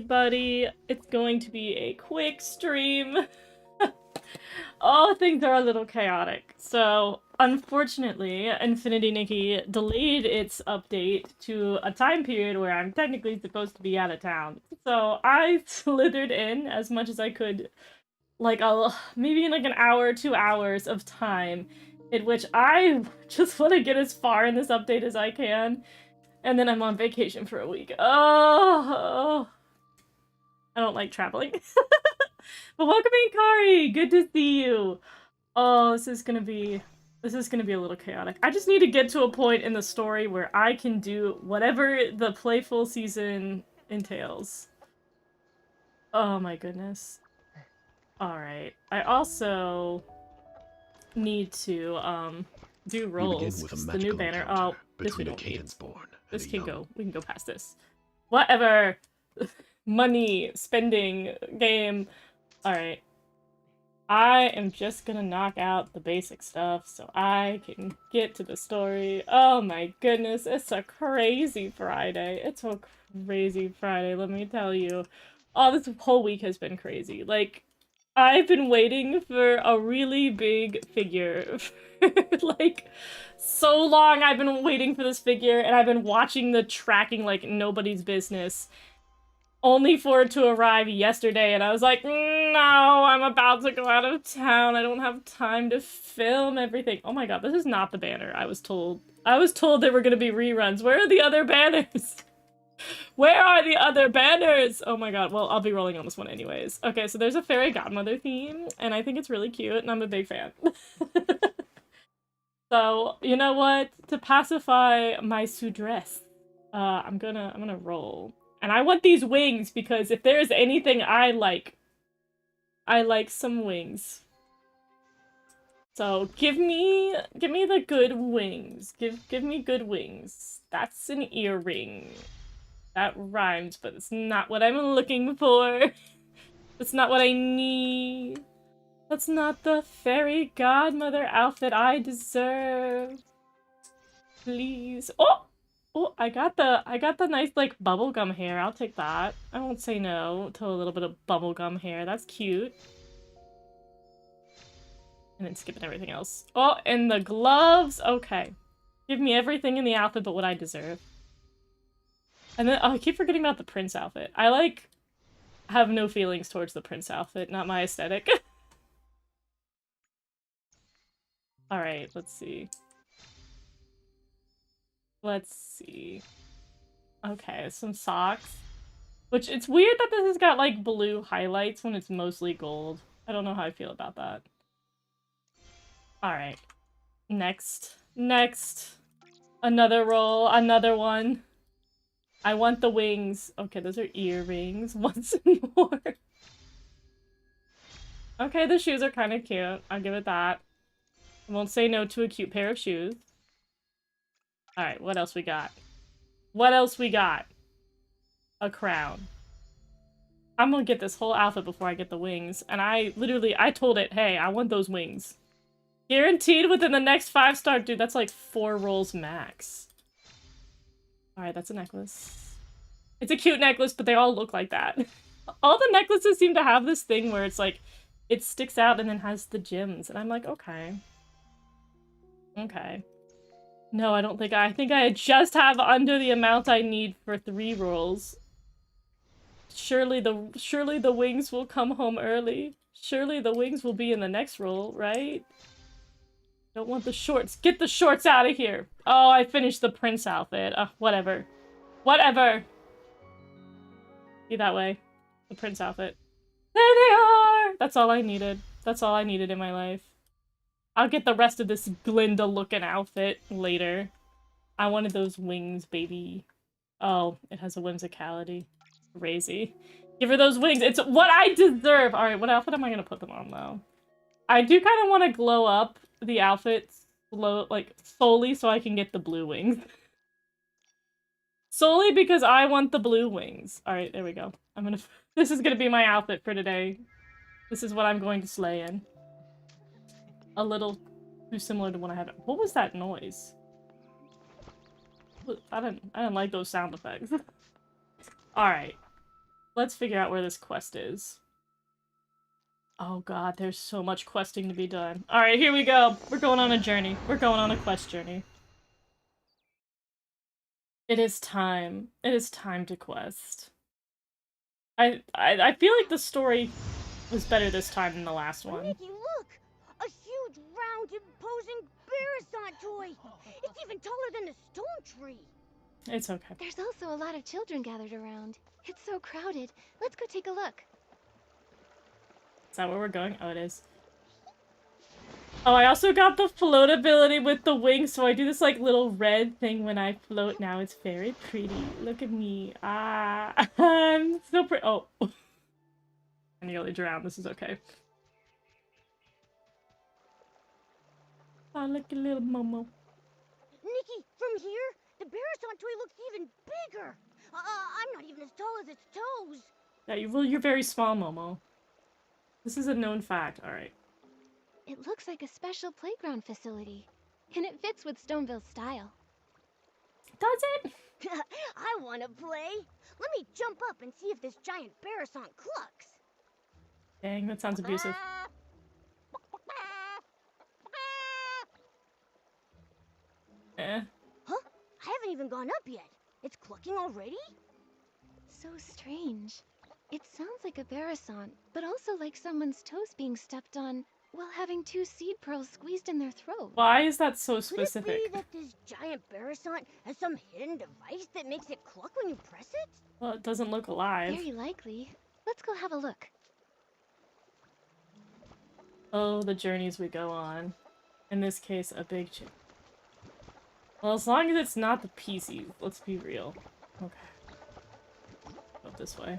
everybody. It's going to be a quick stream. Oh, things are a little chaotic. So, unfortunately, Infinity Nikki delayed its update to a time period where I'm technically supposed to be out of town. So, I slithered in as much as I could, like maybe in like an hour, 2 hours of time, in which I just want to get as far in this update as I can. And then I'm on vacation for a week. Oh, I don't like traveling. But welcome in, Kari! Good to see you! Oh, this is gonna be a little chaotic. I just need to get to a point in the story where I can do whatever the playful season entails. Oh my goodness. Alright. I also need to, do rolls. The new banner. Oh, this we don't need. This can go. We can go past this. Whatever! Money, spending, game. Alright. I am just gonna knock out the basic stuff so I can get to the story. Oh my goodness, it's a crazy Friday. It's a crazy Friday, let me tell you. Oh, this whole week has been crazy. Like, I've been waiting for a really big figure for, like, so long. I've been waiting for this figure, and I've been watching the tracking like nobody's business. Only for it to arrive yesterday, and I was like, no, I'm about to go out of town. I don't have time to film everything. Oh my god, this is not the banner I was told. I was told there were gonna be reruns. Where are the other banners? Where are the other banners? Oh my god, well, I'll be rolling on this one anyways. Okay, so there's a fairy godmother theme, and I think it's really cute, and I'm a big fan. So, you know what? To pacify my sudresse, I'm gonna roll. And I want these wings, because if there's anything I like some wings. So give me the good wings. Give me good wings. That's an earring. That rhymes, but it's not what I'm looking for. That's not what I need. That's not the fairy godmother outfit I deserve. Please. Oh! Oh, I got the nice, like, bubblegum hair. I'll take that. I won't say no to a little bit of bubblegum hair. That's cute. And then skipping everything else. Oh, and the gloves! Okay. Give me everything in the outfit but what I deserve. And then, oh, I keep forgetting about the prince outfit. I, like, have no feelings towards the prince outfit. Not my aesthetic. Alright, let's see. Let's see. Okay, some socks. Which, it's weird that this has got, like, blue highlights when it's mostly gold. I don't know how I feel about that. Alright. Next. Next. Another roll. Another one. I want the wings. Okay, those are earrings. Once more. Okay, the shoes are kind of cute. I'll give it that. I won't say no to a cute pair of shoes. Alright, what else we got? What else we got? A crown. I'm gonna get this whole outfit before I get the wings. And I told it, hey, I want those wings. Guaranteed within the next 5-star. Dude, that's like 4 rolls max. Alright, that's a necklace. It's a cute necklace, but they all look like that. All the necklaces seem to have this thing where it's like, it sticks out and then has the gems. And I'm like, okay. Okay. No, I don't think I think I just have under the amount I need for 3 rolls. Surely the wings will come home early. Surely the wings will be in the next roll, right? Don't want the shorts. Get the shorts out of here. Oh, I finished the prince outfit. Whatever. Whatever. Be that way. The prince outfit. There they are! That's all I needed. That's all I needed in my life. I'll get the rest of this Glinda-looking outfit later. I wanted those wings, baby. Oh, it has a whimsicality. Crazy. Give her those wings. It's what I deserve. Alright, what outfit am I gonna put them on, though? I do kind of want to glow up the outfits, like, solely so I can get the blue wings. Solely because I want the blue wings. Alright, there we go. This is gonna be my outfit for today. This is what I'm going to slay in. A little too similar to what I had. What was that noise? I didn't like those sound effects. Alright. Let's figure out where this quest is. Oh god, there's so much questing to be done. Alright, here we go. We're going on a journey. We're going on a quest journey. It is time. It is time to quest. I feel like the story was better this time than the last one. Nikki, look! A huge, round, imposing Barasant toy! It's even taller than the stone tree! It's okay. There's also a lot of children gathered around. It's so crowded. Let's go take a look. Is that where we're going? Oh, it is. Oh, I also got the float ability with the wings, so I do this, like, little red thing when I float now. It's very pretty. Look at me. Ah, I'm so pretty. Oh. I nearly drowned. This is okay. Oh, look at little Momo. Nikki, from here, the Barasant toy looks even bigger! I'm not even as tall as its toes! Yeah, well, you're very small, Momo. This is a known fact. Alright. It looks like a special playground facility. And it fits with Stoneville's style. Does it? I wanna play! Let me jump up and see if this giant Barasant clucks! Dang, that sounds abusive. Eh. Huh? I haven't even gone up yet. It's clucking already? So strange. It sounds like a Barasant, but also like someone's toes being stepped on while having 2 seed pearls squeezed in their throat. Why is that so Could specific? it be that this giant Barasant has some hidden device that makes it cluck when you press it? Well, it doesn't look alive. Very likely. Let's go have a look. Oh, the journeys we go on. In this case, a big chick. Well, as long as it's not the PC, let's be real. Okay. Go this way.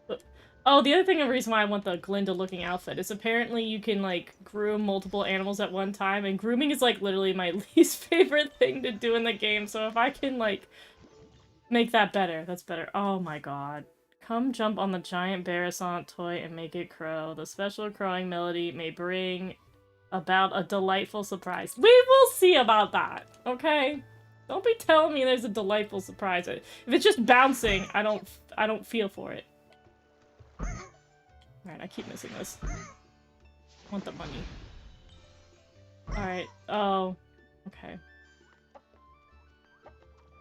But, oh, the other thing, the reason why I want the Glinda-looking outfit is apparently you can, like, groom multiple animals at one time, and grooming is, like, literally my least favorite thing to do in the game, so if I can, like, make that better, that's better. Oh my god. Come jump on the giant Barasant toy and make it crow. The special crowing melody may bring about a delightful surprise. We will see about that, okay? Don't be telling me there's a delightful surprise. If it's just bouncing, I don't feel for it. Alright, I keep missing this. I want the money. Alright, oh. Okay.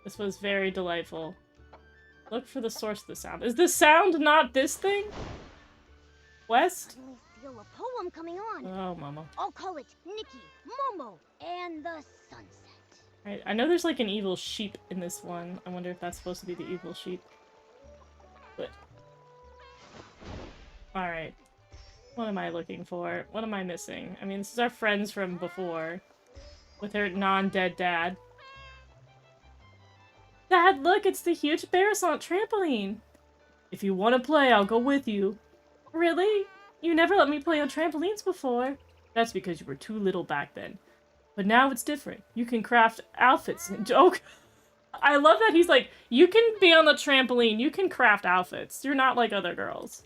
This was very delightful. Look for the source of the sound. Is the sound not this thing? West? I feel a poem coming on. Oh, Momo. I'll call it Nikki, Momo, and the Sunset. Right, I know there's like an evil sheep in this one. I wonder if that's supposed to be the evil sheep. But... Alright. What am I looking for? What am I missing? I mean, this is our friends from before. With her non-dead dad. Dad, look! It's the huge Barasant trampoline! If you want to play, I'll go with you. Really? You never let me play on trampolines before. That's because you were too little back then. But now it's different. You can craft outfits and joke. I love that he's like, you can be on the trampoline, you can craft outfits. You're not like other girls.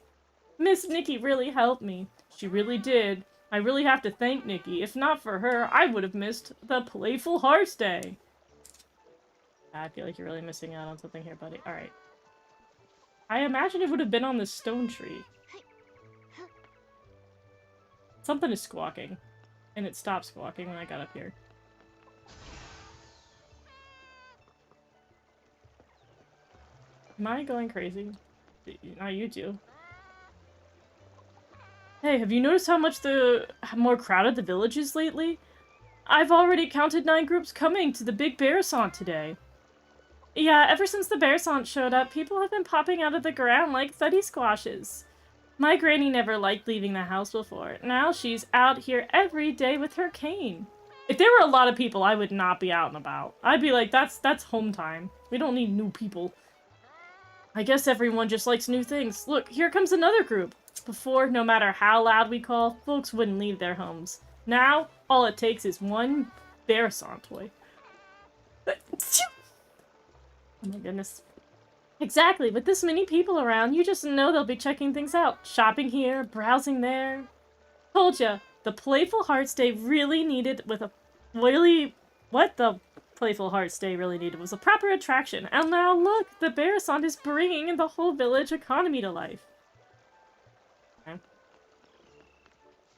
Miss Nikki really helped me. She really did. I really have to thank Nikki. If not for her, I would have missed the Playful Hearts Day. I feel like you're really missing out on something here, buddy. Alright. I imagine it would have been on the stone tree. Something is squawking. And it stopped squawking when I got up here. Am I going crazy? Not you two. Hey, have you noticed how much more crowded the village is lately? I've already counted 9 groups coming to the big Barasant today. Yeah, ever since the Barasant showed up, people have been popping out of the ground like thuddy squashes. My granny never liked leaving the house before. Now she's out here every day with her cane. If there were a lot of people, I would not be out and about. I'd be like, that's home time. We don't need new people. I guess everyone just likes new things. Look, here comes another group. Before, no matter how loud we call, folks wouldn't leave their homes. Now, all it takes is one Barasant toy. Oh my goodness. Exactly, with this many people around, you just know they'll be checking things out. Shopping here, browsing there. Told ya, the Playful Hearts Day really needed with a really... What? The Playful Hearts Day really needed was a proper attraction. And now look, the Bearasant is bringing the whole village economy to life. Okay.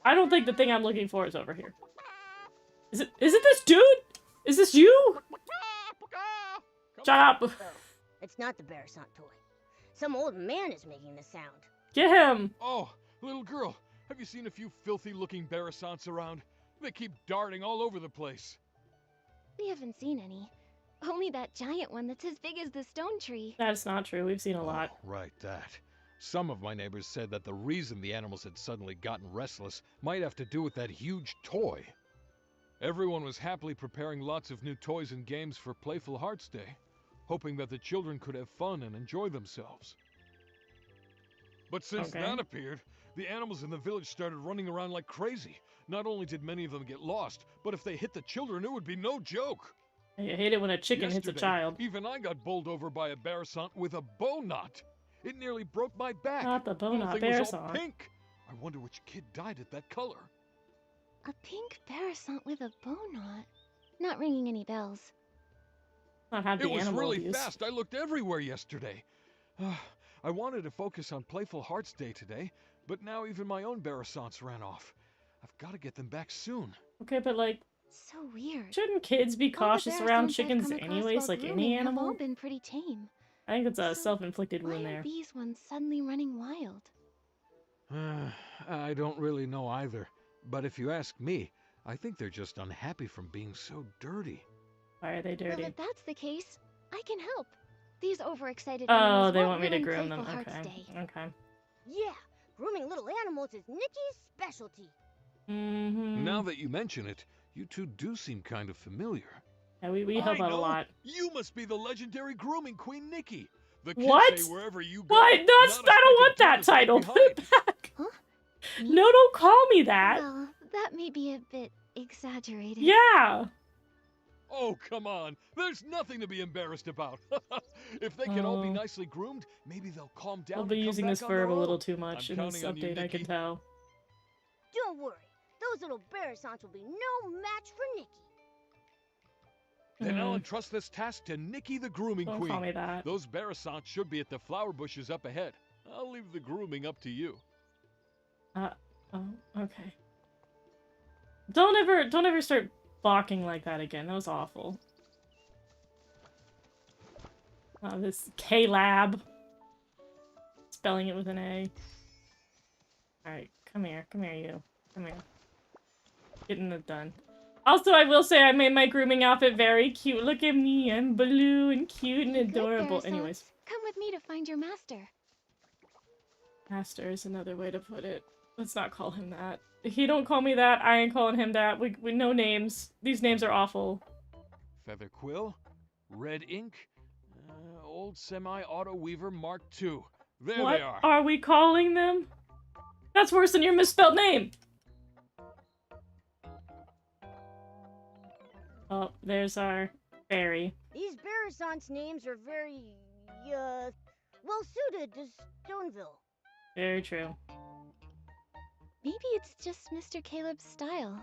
I don't think the thing I'm looking for is over here. Is it this dude? Is this you? Shut up. Oh, it's not the Bearasant toy. Some old man is making the sound. Get him. Oh, little girl, have you seen a few filthy-looking Bearasants around? They keep darting all over the place. We haven't seen any. Only that giant one that's as big as the stone tree. That's not true. We've seen a lot. Oh, right, that. Some of my neighbors said that the reason the animals had suddenly gotten restless might have to do with that huge toy. Everyone was happily preparing lots of new toys and games for Playful Hearts Day, hoping that the children could have fun and enjoy themselves. But since that appeared, the animals in the village started running around like crazy. Not only did many of them get lost, but if they hit the children, it would be no joke. I hate it when a chicken hits a child. Even I got bowled over by a Bearasant with a bow knot. It nearly broke my back. Not the bow knot, The thing was all Bearasant. pink. I wonder which kid died at that color. A pink Bearasant with a bow knot. Not ringing any bells. Not have the It was animal really abuse. fast. I looked everywhere yesterday. I wanted to focus on Playful Hearts Day today, but now even my own Bearasants ran off. I've got to get them back soon. Okay, but like, So weird. shouldn't kids be All the cautious around Bearasants I've chickens come across anyways, while like grooming any have all animal? been pretty tame. I think it's a So, self-inflicted Why wound are there. these ones suddenly running wild? I don't really know either. But if you ask me, I think they're just unhappy from being so dirty. Why are they Well, dirty? if that's the case, I can help. These overexcited Oh, animals they won't want me to ruin groom them. Playful Hearts Okay. Day. Okay. Yeah, grooming little animals is Nikki's specialty. Mm-hmm. Now that you mention it, you two do seem kind of familiar. Yeah, we help I out a know. lot. You must be the legendary grooming queen, Nikki. The kids What? say wherever you go. What? No, not a I speck don't of want dirt that is left title. Put behind. it back. Huh? No, don't call me that. Well, that may be a bit exaggerated. Yeah. Oh, come on. There's nothing to be embarrassed about. If they can all be Oh. nicely groomed, maybe they'll calm down. I'll and be come using back this on verb a their little own. too much I'm in this counting on you, update, I can Nikki. tell. Don't worry, those little Bearasants will be no match for Nikki. Then I'll entrust this task to Nikki the grooming Don't queen. call me that. Those Bearasants should be at the flower bushes up ahead. I'll leave the grooming up to you. Oh, okay. Don't ever start balking like that again. That was awful. This K-Lab. Spelling it with an A. Alright, come here, you. Come here. Getting it done. Also, I will say I made my grooming outfit very cute. Look at me, I'm blue and cute and Good, adorable. Bearasants. Anyways, Come with me to find your master. master is another way to put it. Let's not call him that. If he don't call me that, I ain't calling him that. We no names. These names are awful. Feather Quill, Red Ink, Old Semi-Auto Weaver Mark II. There What they are. are we calling them? That's worse than your misspelled name! Oh, there's our fairy. These Bearasants' names are very, well suited to Stoneville. Very true. Maybe it's just Mr. Caleb's style.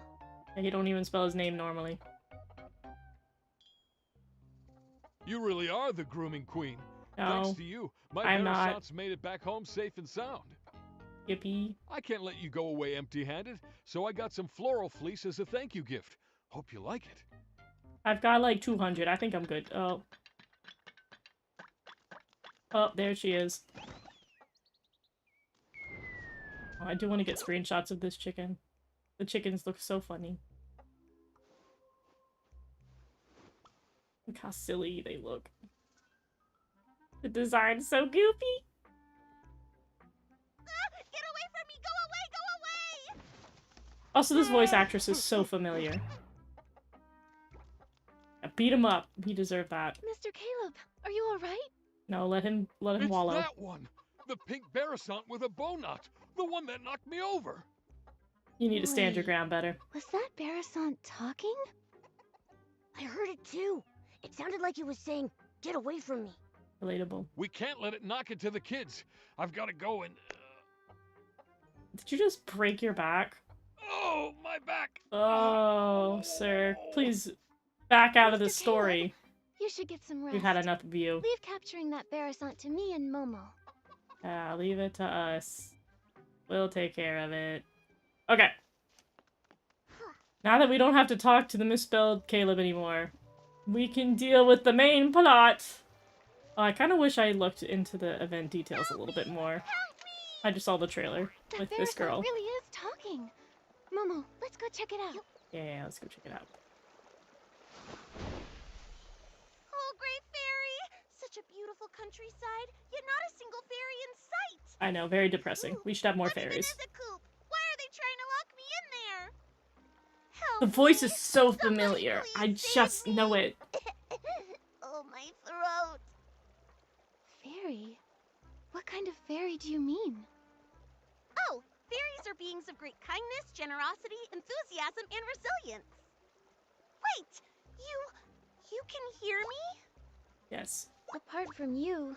And he don't even spell his name normally. You really are the grooming queen. No. Thanks to you, my I'm not. Bearasants made it back home safe and sound. Yippee. I can't let you go away empty-handed, so I got some floral fleece as a thank you gift. Hope you like it. I've got like 200. I think I'm good. Oh. Oh, there she is. Oh, I do want to get screenshots of this chicken. The chickens look so funny. Look how silly they look. The design's so goofy. Get away from me! Go away! Go away! Also, this voice actress is so familiar. Yeah, beat him up. He deserved that. Mr. Caleb, are you alright? No, let him It's wallow. that one! The pink Bearasant with a bow knot! The one that knocked me over! You need to stand your Wait. ground better. Was that Bearasant talking? I heard it too. It sounded like it was saying, "Get away from me." Relatable. We can't let it knock into the kids. I've got to go and... Did you just break your back? Oh, my back! Oh, sir. Please. back out of the Mr. story. Caleb, you should get some rest. We've had enough of you. Leave capturing that Barasant to me and Momo. Leave it to us. We'll take care of it. Okay. Now that we don't have to talk to the misspelled Caleb anymore, we can deal with the main plot. Oh, I kind of wish I looked into the event details a little bit more. I just saw the trailer That with this Barasant girl. really is talking. Momo, let's go check it out. Yeah, let's go check it out. Oh, Great Fairy! Such a beautiful countryside, yet not a single fairy in sight. I know, very depressing. We should have more What even fairies. is a coop? Why are they trying to lock me in there? Help The voice me. is so Somebody familiar. I please save just me. know it. Oh, my throat. Fairy? What kind of fairy do you mean? Oh, fairies are beings of great kindness, generosity, enthusiasm, and resilience. Wait, you can hear me? Yes. Apart from you,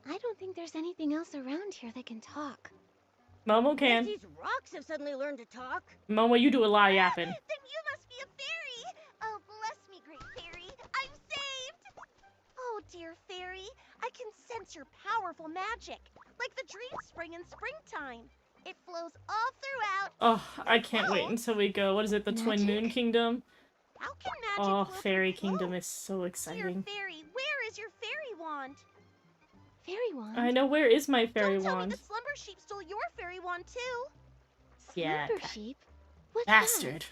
I don't think there's anything else around here that can talk. Momo can. These rocks have suddenly learned to talk. Momo, you do a lot of yapping. Then you must be a fairy. Oh, bless me, Great Fairy. I'm saved. Oh, dear fairy, I can sense your powerful magic, like the dream spring in springtime. It flows all throughout. Oh, I can't wait until we go. What is it? The Twin Magic? Moon Kingdom? How can magic Oh, flow through Fairy clothes? Kingdom is so Dear exciting. fairy, where is your fairy wand? Fairy wand? I know, where is my fairy Don't tell wand? me the slumber sheep stole your fairy wand too. Yeah, Slumber sheep? What's Bastard.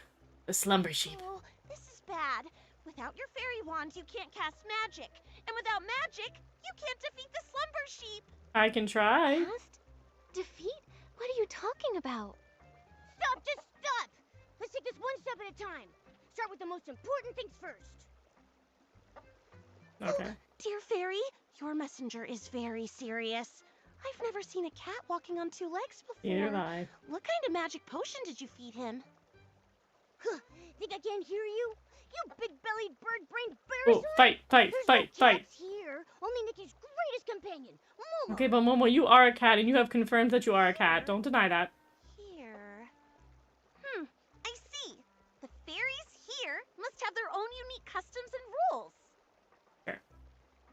The Slumber Sheep. Oh, this is bad. Without your fairy wand, you can't cast magic. And without magic, you can't defeat the slumber sheep. I can try. that? Cast? Defeat? What are you talking about? Stop, just stop! Let's take this one step at a time. Start with the most important things first. Okay. Dear fairy, your messenger is very serious. I've never seen a cat walking on two legs before. Neither have I. What kind of magic potion did you feed him? Huh, think I can't hear you? You big-bellied, bird-brained Oh, fight, fight, There's fight, no fight. cats here. Only Nikki's greatest companion, Momo. Okay, but Momo, you are a cat, and you have confirmed that you are a cat. Don't deny that. Here. I see. The fairies here must have their own unique customs and rules.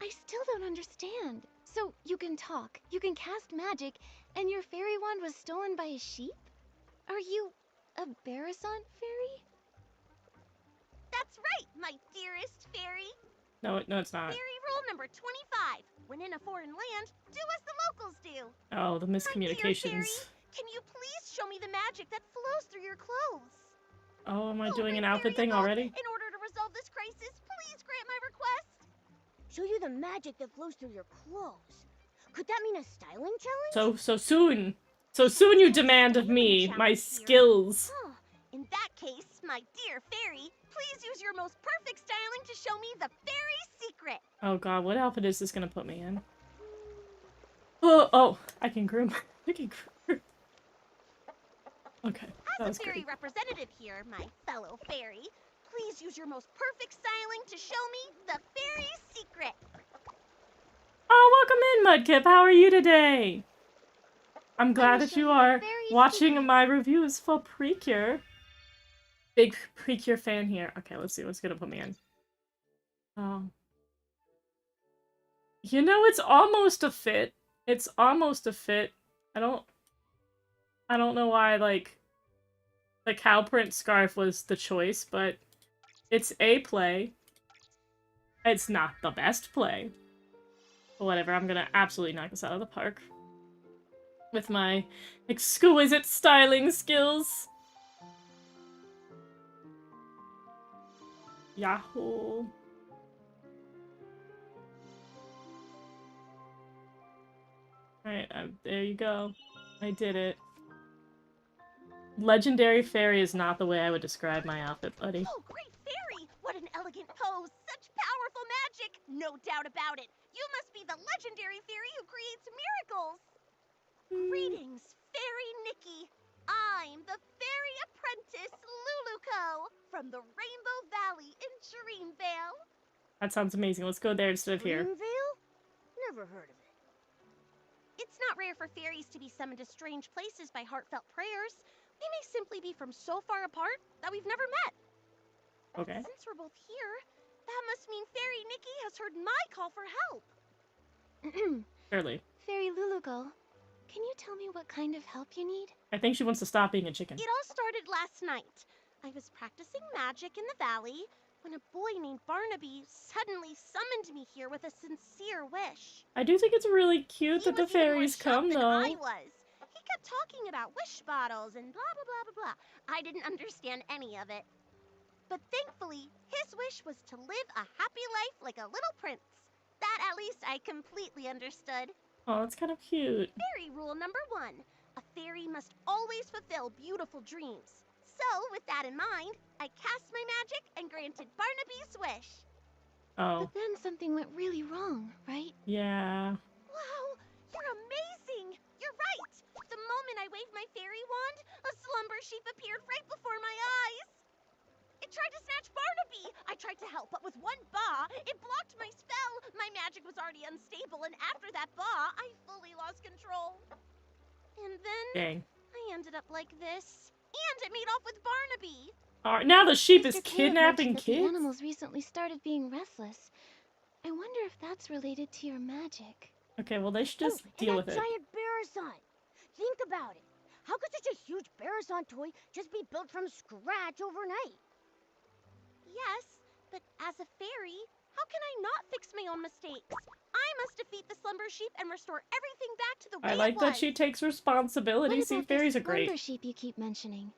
I still don't understand. So, you can talk, you can cast magic, and your fairy wand was stolen by a sheep? Are you a Barasant fairy? That's right, my dearest fairy. No, it's not. Fairy rule number 25. When in a foreign land, do as the locals do. Oh, the My dear miscommunications. fairy, can you please show me the magic that flows through your clothes? Oh, am I Oh, doing an Great outfit Fairy thing Above, already? In order to resolve this crisis, please grant my request. Show you the magic that flows through your clothes. Could that mean a styling challenge? So soon. So soon you demand of me my skills. Huh. In that case, my dear fairy, please use your most perfect styling to show me the fairy secret. Oh god, what outfit is this gonna put me in? Oh, I can groom. I can groom. Okay, that As was a fairy great. representative here, my fellow fairy, please use your most perfect styling to show me the fairy secret. Oh, welcome in, Mudkip. How are you today? I'm glad will that show you you the are fairy watching secret. my reviews for Precure. Big Precure fan here. Okay, let's see what's gonna put me in. You know, it's almost a fit. It's almost a fit. I don't know why, like, the cow print scarf was the choice, but it's a play. It's not the best play. But whatever, I'm gonna absolutely knock this out of the park. With my exquisite styling skills. Yahoo. Alright, there you go. I did it. Legendary fairy is not the way I would describe my outfit, buddy. Oh, great fairy! What an elegant pose! Such powerful magic! No doubt about it! You must be the legendary fairy who creates miracles! Greetings, Fairy Nikki! I'm the fairy apprentice Luluco from the Rainbow Valley in Dreamvale. That sounds amazing. Let's go there instead of here. Dreamvale? Never heard of it. It's not rare for fairies to be summoned to strange places by heartfelt prayers. We may simply be from so far apart that we've never met. Okay. Since we're both here, That must mean Fairy Nikki has heard my call for help. Surely. Fairy Lulugo, can you tell me what kind of help you need? I think she wants to stop being a chicken. It all started last night. I was practicing magic in the valley when a boy named Barnaby suddenly summoned me here with a sincere wish. I do think it's really cute He that the was even more fairies come, shocked than though. I was. He kept talking about wish bottles and blah blah blah blah blah. I didn't understand any of it. But thankfully, his wish was to live a happy life like a little prince. That at least I completely understood. Oh, that's kind of cute. Fairy rule number 1. A fairy must always fulfill beautiful dreams. So, with that in mind, I cast my magic and granted Barnaby's wish. Oh, But then something went really wrong, right? yeah. Wow, you're amazing! You're right! The moment I waved my fairy wand, a slumber sheep appeared right before my eyes. It tried to snatch Barnaby! I tried to help, but with one ba, it blocked my spell. My magic was already unstable, and after that ba, I fully lost control. And then Dang. I ended up like this. And it made off with Barnaby. Alright, now the sheep is Mr. Caleb kidnapping mentioned that the kids? animals recently started being restless. I wonder if that's related to your magic. Okay, well, they should just deal with it. Giant Barasan. Think about it. How could such a huge Barasan toy just be built from scratch overnight? Yes, but as a fairy, how can I not fix my own mistakes? I must defeat the slumber sheep and restore everything back to the way I like it that was. she takes responsibility. What See, about fairies this are great. slumber sheep you keep mentioning?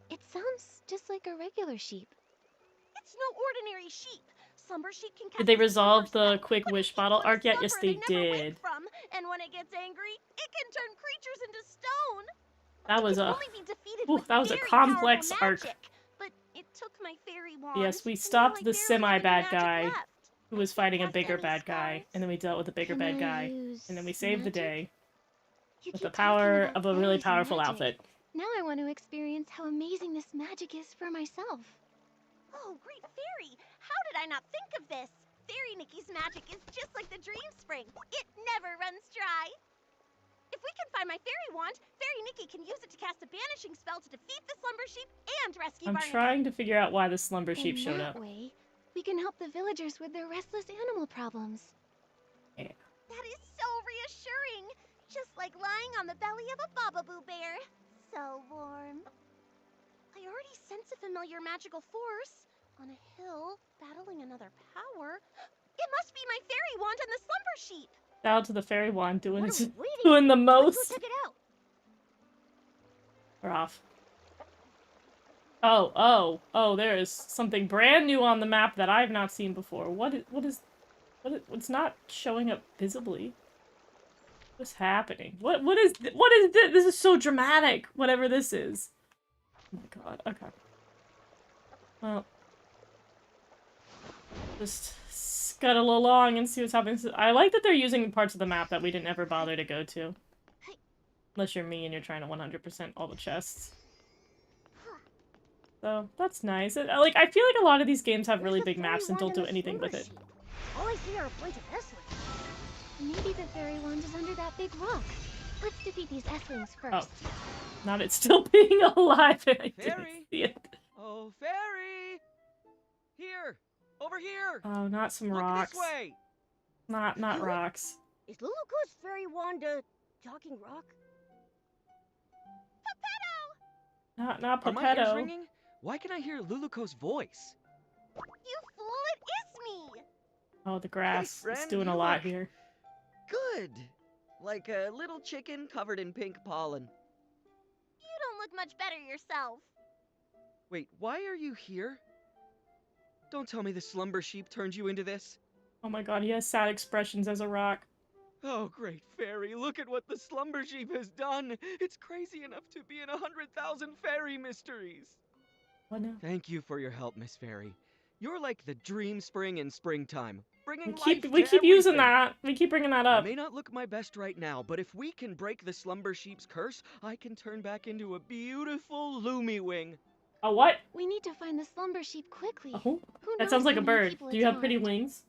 It sounds just like a regular sheep. It's no ordinary sheep. Slumber sheep can Did they cast a resolve slumber the spell, quick but it wish keeps bottle them in arc yet? Yes, slumber they never wake did. From, and when it gets angry, it can turn creatures into stone. That It was can a... only be defeated Ooh, with that was a very complex powerful arc. magic. But it took my fairy wand. Yes, we and stopped now I the barely have any semi-bad magic guy left. who I was can't fighting a cast bigger any bad guy, spells. and then we dealt with the bigger Can bad I guy, use and then we saved the magic? day You with the keep talking power about of a really fairies and powerful magic. outfit. Now I want to experience how amazing this magic is for myself. Oh, great fairy! How did I not think of this? Fairy Nikki's magic is just like the dream spring. It never runs dry. If we can find my fairy wand, Fairy Nikki can use it to cast a banishing spell to defeat the slumber sheep and rescue I'm Barnaby. trying to figure out why the slumber sheep In showed that up. way, we can help the villagers with their restless animal problems. That is so reassuring. Just like lying on the belly of a Bababoo bear. So warm. I already sense a familiar magical force. On a hill, battling another power. It must be my fairy wand and the slumber sheep. Shout out to the fairy wand doing, What are we waiting doing the for? most. Let's go check it out. We're off. Oh, there is something brand new on the map that I've not seen before. What's not showing up visibly? What's happening? What is this? This is so dramatic, whatever this is. Oh my god, okay. Well. Just scuttle along and see what's happening. I like that they're using parts of the map that we didn't ever bother to go to. Unless you're me and you're trying to 100% all the chests. So, that's nice. I feel like a lot of these games have really big maps and don't do anything with it. All I see are a bunch of S-wings. Maybe the fairy wand is under that big rock. Let's defeat these S-wings first. Oh. Not it still being alive and I didn't Fairy! see it. Oh, fairy! Here! Over here! Oh, not some Look rocks. this way! Not rocks. Is Luluko's fairy wand a talking rock? Pepetto! Not Are my ears Pepetto. ringing? Why can I hear Luluko's voice? You fool, it is me! Oh, the grass is friend, doing a you lot look- here. Good! Like a little chicken covered in pink pollen. You don't look much better yourself. Wait, why are you here? Don't tell me the slumber sheep turned you into this. Oh my god, he has sad expressions as a rock. Oh, great fairy, look at what the slumber sheep has done! It's crazy enough to be in 100,000 fairy mysteries! What now? Thank you for your help, Miss Fairy. You're like the dream spring in springtime, bringing We keep using everything. that. We keep bringing that I up. may not look my best right now, but if we can break the slumber sheep's curse, I can turn back into a beautiful Lumi wing. A what? We need to find the slumber sheep quickly. Oh, Who that knows sounds like how a many bird. people Do you it's have pretty harmed? wings?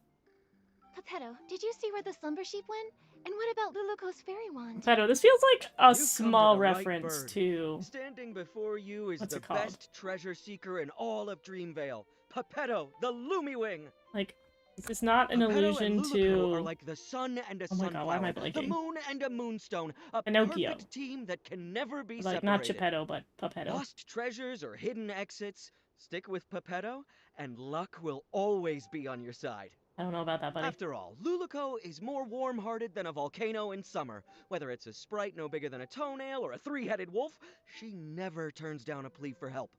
Pepetto, did you see where the slumber sheep went? And what about Luluko's fairy wand? Pedo, this feels like a You've come to small the right reference bird. to... Standing before you is What's the it called? best treasure seeker in all of Dreamvale, Pepetto, the Lumiwing! Like, is this not an Pepetto illusion and Luluco to are like the sun and a Oh my god, why am I sunflower, the blanking? moon and a moonstone, a Pinocchio. perfect team that can never be Like, not separated. Geppetto, but Puppetto. Lost treasures or hidden exits, stick with Pepetto, and luck will always be on your side. I don't know about that, buddy. After all, Luluco is more warm-hearted than a volcano in summer. Whether it's a sprite no bigger than a toenail or a three-headed wolf, she never turns down a plea for help.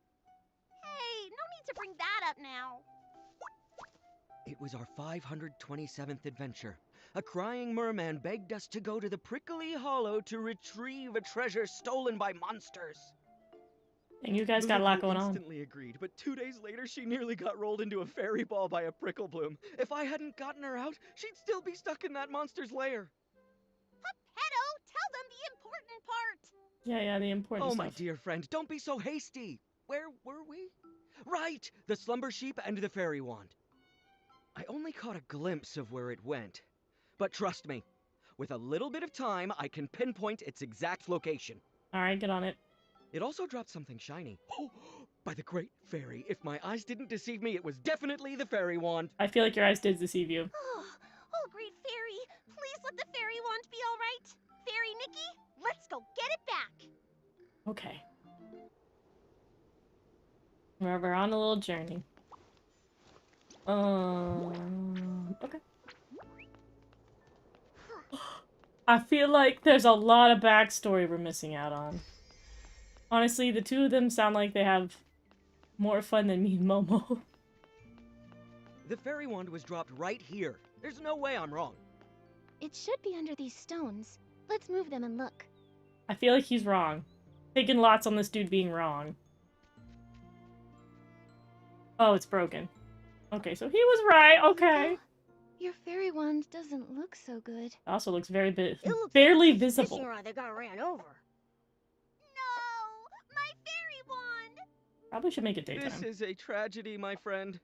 Hey, no need to bring that up now. It was our 527th adventure. A crying merman begged us to go to the prickly hollow to retrieve a treasure stolen by monsters. And you guys got a lot Luluco going on. instantly agreed, but 2 days later she nearly got rolled into a fairy ball by a prickle bloom. If I hadn't gotten her out, she'd still be stuck in that monster's lair. Pepetto, tell them the important part. Yeah, the important Oh, stuff. my dear friend, don't be so hasty. Where were we? Right, the slumber sheep and the fairy wand. I only caught a glimpse of where it went. But trust me, with a little bit of time, I can pinpoint its exact location. Alright, get on it. It also dropped something shiny. Oh, by the great fairy, if my eyes didn't deceive me, it was definitely the fairy wand. I feel like your eyes did deceive you. Oh, great fairy, please let the fairy wand be all right. Fairy Nikki, let's go get it back. Okay. We're on a little journey. Okay. I feel like there's a lot of backstory we're missing out on. Honestly, the two of them sound like they have more fun than me and Momo. The fairy wand was dropped right here. There's no way I'm wrong. It should be under these stones. Let's move them and look. I feel like he's wrong. Taking lots on this dude being wrong. Oh, it's broken. Okay, so he was right. Okay. Your fairy wand doesn't look so good. It also looks very It looks barely like this visible. fishing rod that got ran over. No, my fairy wand. Probably should make it This daytime. is a tragedy, my friend.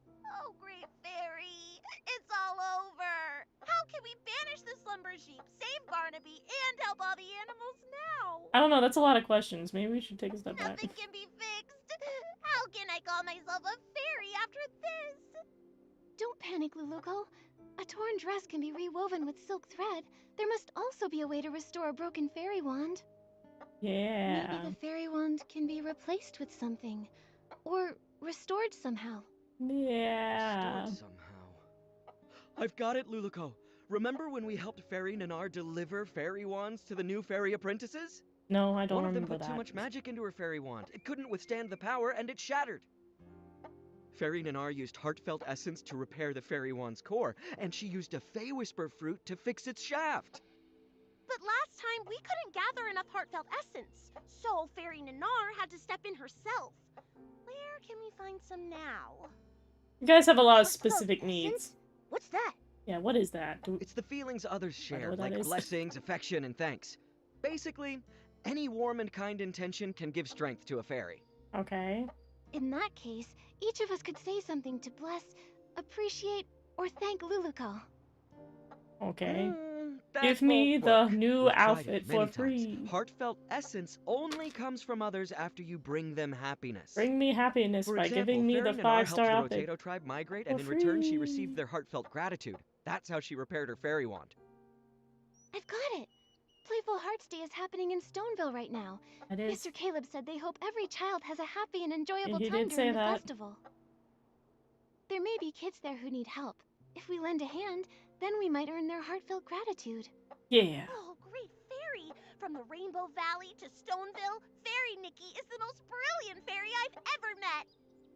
Oh, great fairy, it's all over. How can we banish the slumber sheep, save Barnaby, and help all the animals now? I don't know, that's a lot of questions. Maybe we should take a step back. Nothing can be fixed. How can I call myself a fairy after this? Don't panic, Luluco. A torn dress can be rewoven with silk thread. There must also be a way to restore a broken fairy wand. Yeah. Maybe the fairy wand can be replaced with something. Or restored somehow. Yeah. Restored somehow. I've got it, Luluco. Remember when we helped Fairy Nanar deliver fairy wands to the new fairy apprentices? No, I don't One of them remember put that. too much magic into her fairy wand. It couldn't withstand the power, and it shattered. Fairy Nanar used heartfelt essence to repair the fairy wand's core, and she used a Fey Whisper fruit to fix its shaft. But last time we couldn't gather enough heartfelt essence, so Fairy Nanar had to step in herself. Where can we find some now? You guys have a lot of Heartfelt specific essence? needs. What's that? Yeah, what is that? It's the feelings others I know share, what that like is. blessings, affection, and thanks. Basically, any warm and kind intention can give strength to a fairy. Okay. In that case, each of us could say something to bless, appreciate, or thank Luluco. Okay. That Give me won't the work. new We've tried it outfit many for times. free. Heartfelt essence only comes from others after you bring them happiness. Bring me happiness For by example, giving me Fairy the Nanar 5-star helped the outfit. Rotato tribe migrate, For and in return she free. received their heartfelt gratitude. That's how she repaired her fairy wand. I've got it! Playful Hearts Day is happening in Stoneville right now. That is. Mr. Caleb said they hope every child has a happy and enjoyable he time did say during the that. festival. There may be kids there who need help. If we lend a hand, then we might earn their heartfelt gratitude. Yeah. Oh, great fairy! From the Rainbow Valley to Stoneville, Fairy Nikki is the most brilliant fairy I've ever met.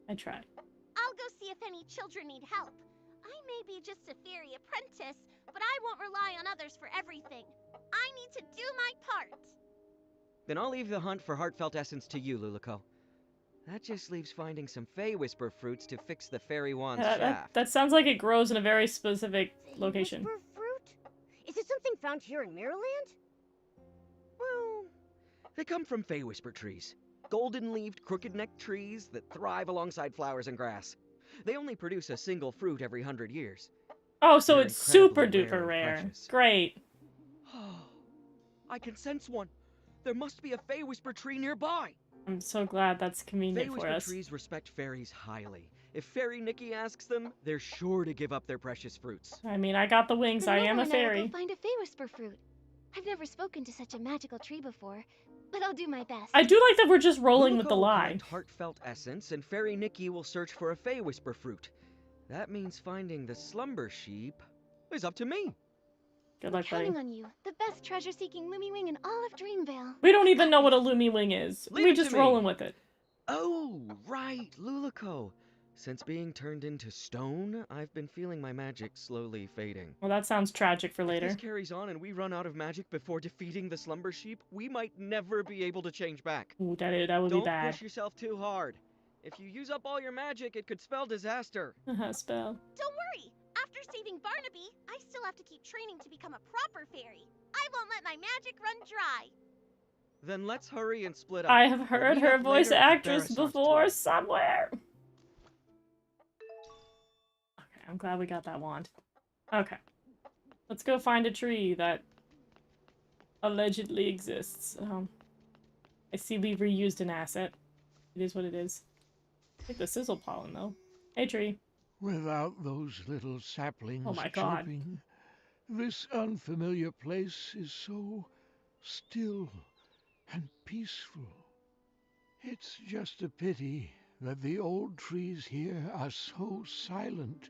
I tried. I'll go see if any children need help. I may be just a fairy apprentice, but I won't rely on others for everything. I need to do my part. Then I'll leave the hunt for heartfelt essence to you, Luluco. That just leaves finding some Fey Whisper fruits to fix the fairy wand's shaft. That sounds like it grows in a very specific Fey location. Whisper fruit? Is it something found here in Maryland? Well, they come from Fey Whisper trees. Golden-leaved, crooked-necked trees that thrive alongside flowers and grass. They only produce a single fruit every 100 years. Oh, so They're it's super incredibly duper and rare. precious. Great. I can sense one. There must be a Fey Whisper tree nearby. I'm so glad that's Fey convenient for Whisper us. trees respect fairies highly, If Fairy Nikki asks them, they're sure to give up their precious fruits. I mean, I got the wings. Then I am Momo a and I will fairy. go find a Fey Whisper fruit. I've never spoken to such a magical tree before, but I'll do my best. I do like that we're just rolling with Luluco the will lie. collect heartfelt essence, and Fairy Nikki will search for a Fey Whisper fruit. That means finding the slumber sheep is up to me. Good luck, buddy. Counting on you, the best treasure-seeking Lumiwing in all of Dreamvale. We don't even know what a Lumi Wing is. Leave We it to just me. rolling with it. Oh, right, Luluco. Since being turned into stone, I've been feeling my magic slowly fading. Well, that sounds tragic for If later. this carries on and we run out of magic before defeating the slumber sheep, we might never be able to change back. Ooh, that would be Don't bad. push yourself too hard. If you use up all your magic, it could spell disaster. Spell. Don't worry. After saving Barnaby, I still have to keep training to become a proper fairy. I won't let my magic run dry. Then let's hurry and split up. I have We'll heard meet her up voice later at the actress Barasant's before toy. somewhere. Okay, I'm glad we got that wand. Okay. Let's go find a tree that allegedly exists. I see we've reused an asset. It is what it is. I think the sizzle pollen, though. Hey, tree. Without those little saplings Oh my God. chirping, this unfamiliar place is so still and peaceful. It's just a pity that the old trees here are so silent.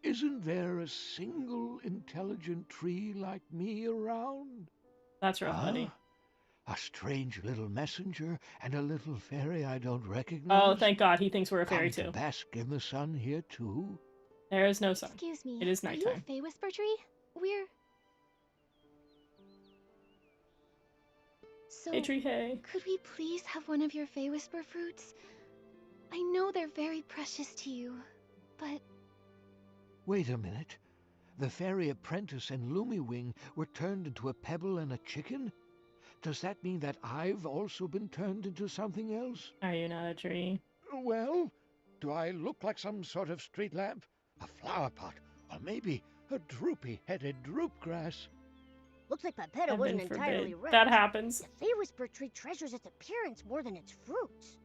Isn't there a single intelligent tree like me around? That's rough, buddy. A strange little messenger and a little fairy I don't recognize. Oh, thank God, he thinks we're a fairy, Come too. to bask in the sun here, too? There is no sun. Excuse me. It is Are you nighttime. a Fey Whisper tree? We're... So, Hey, tree, hey. could we please have one of your Fey Whisper fruits? I know they're very precious to you, but... Wait a minute. The fairy apprentice and Lumiwing were turned into a pebble and a chicken? Does that mean that I've also been turned into something else? Are you not a tree? Well, do I look like some sort of street lamp? A flower pot? Or maybe a droopy-headed droopgrass? Looks like Pipetta Heaven wasn't entirely forbid. right. That happens. The Fey Whisper tree treasures its appearance more than its fruits.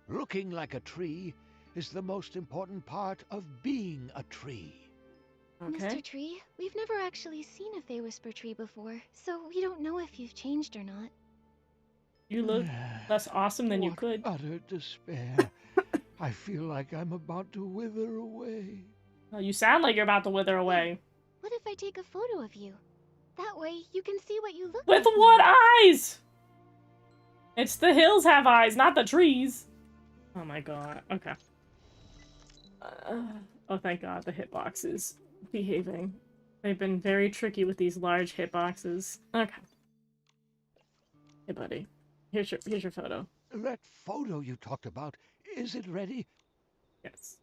Looking like a tree is the most important part of being a tree. Okay. Mr. Tree, we've never actually seen a Fey Whisper tree before, so we don't know if you've changed or not. You look less awesome than you What could. utter despair. I feel like I'm about to wither away. Well, you sound like you're about to wither away. What if I take a photo of you? That way, you can see what you look With like. what eyes? It's the hills have eyes, not the trees. Oh my God. Okay. Oh, thank God the hitbox is behaving. They've been very tricky with these large hitboxes. Okay. Hey, buddy. Here's your photo. That photo you talked about, is it ready? Yes.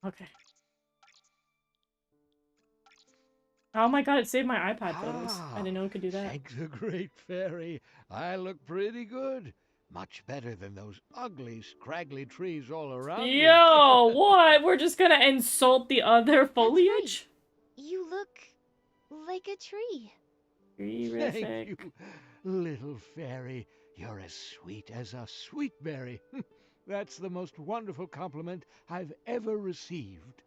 Okay. Oh my God, it saved my iPad photos. I didn't know it could do that. Thank the great fairy. I look pretty good. Much better than those ugly, scraggly trees all around me. Yo, what? We're just gonna insult the other foliage? You look like a tree. Terrific. Thank you, little fairy. You're as sweet as a sweet berry. That's the most wonderful compliment I've ever received.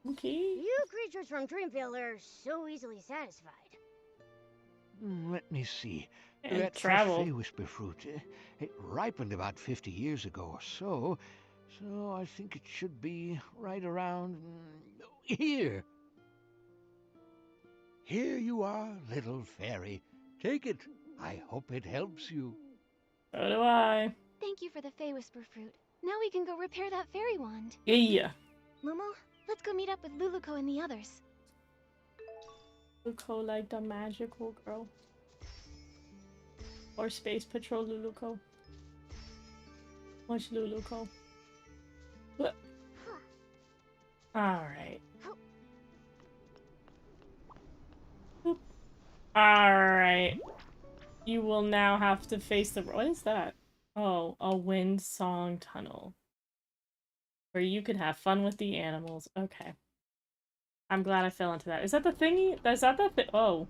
Okay. You creatures from Dreamville are so easily satisfied. Let me see. And That travel. Fey Whisper fruit, it ripened about 50 years ago or so. So I think it should be right around here. Here you are, little fairy. Take it. I hope it helps you. So do I. Thank you for the Fey Whisper fruit. Now we can go repair that fairy wand. Yeah. Momo, let's go meet up with Luluco and the others. Luluco like the magical girl. Or Space Patrol Luluco. What's Luluco? Alright. Alright. You will now have to face the... What is that? Oh, a wind song tunnel. Where you could have fun with the animals. Okay. I'm glad I fell into that. Is that the thingy? Is that the thing? Oh.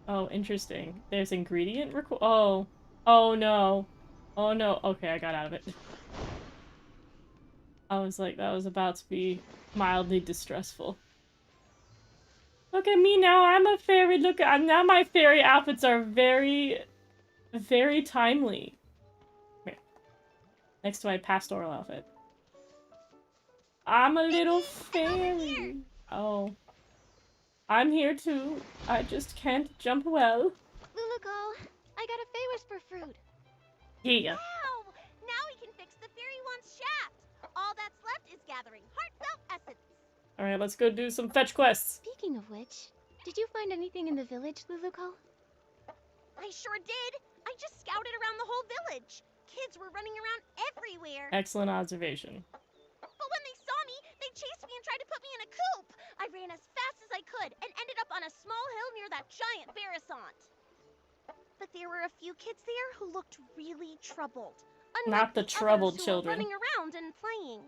Oh, interesting. There's ingredient Oh. Oh no. Oh no. Okay, I got out of it. I was like, that was about to be mildly distressful. Look at me now, I'm a fairy. Look, now my fairy outfits are very, very timely. Here. Next to my pastoral outfit. I'm a little fairy. Oh. I'm here too. I just can't jump well. Luluko, I got a Fey Whisper fruit. Yeah. Wow! Now we can fix the fairy wand's shaft. All that's left is gathering heartfelt essence. Alright, let's go do some fetch quests. Speaking of which, did you find anything in the village, Luluko? I sure did. I just scouted around the whole village. Kids were running around everywhere. Excellent observation. But when they saw me, they chased me and tried to put me in a coop. I ran as fast as I could and ended up on a small hill near that giant Barasant. But there were a few kids there who looked really troubled. Not the troubled others who children. were running around and playing.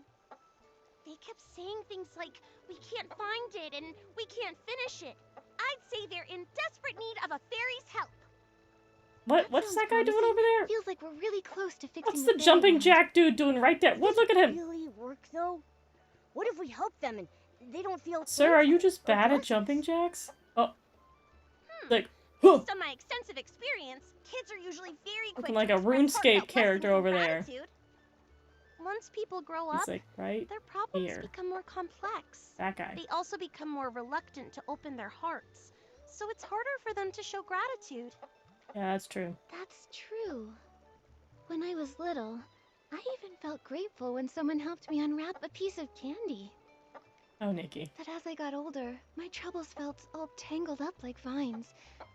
They kept saying things like, "We can't find it and we can't finish it." I'd say they're in desperate need of a fairy's help. What is that guy doing over there? Feels like we're really close to fixing What's the fairy jumping wand. jack dude doing right there? What? Look at him. Really work though? What if we help them and they don't feel Sir, are you thankful just or bad at blessed? jumping jacks? Oh. Like, huh. Based on my extensive experience, kids are usually very quick Looking like to a express RuneScape heartfelt character blessings over and there. gratitude. Once people grow He's up, like, right their problems here. become more complex. That guy. They also become more reluctant to open their hearts, so it's harder for them to show gratitude. Yeah, that's true. That's true. When I was little, I even felt grateful when someone helped me unwrap a piece of candy. Oh, Nikki. But as I got older, my troubles felt all tangled up like vines,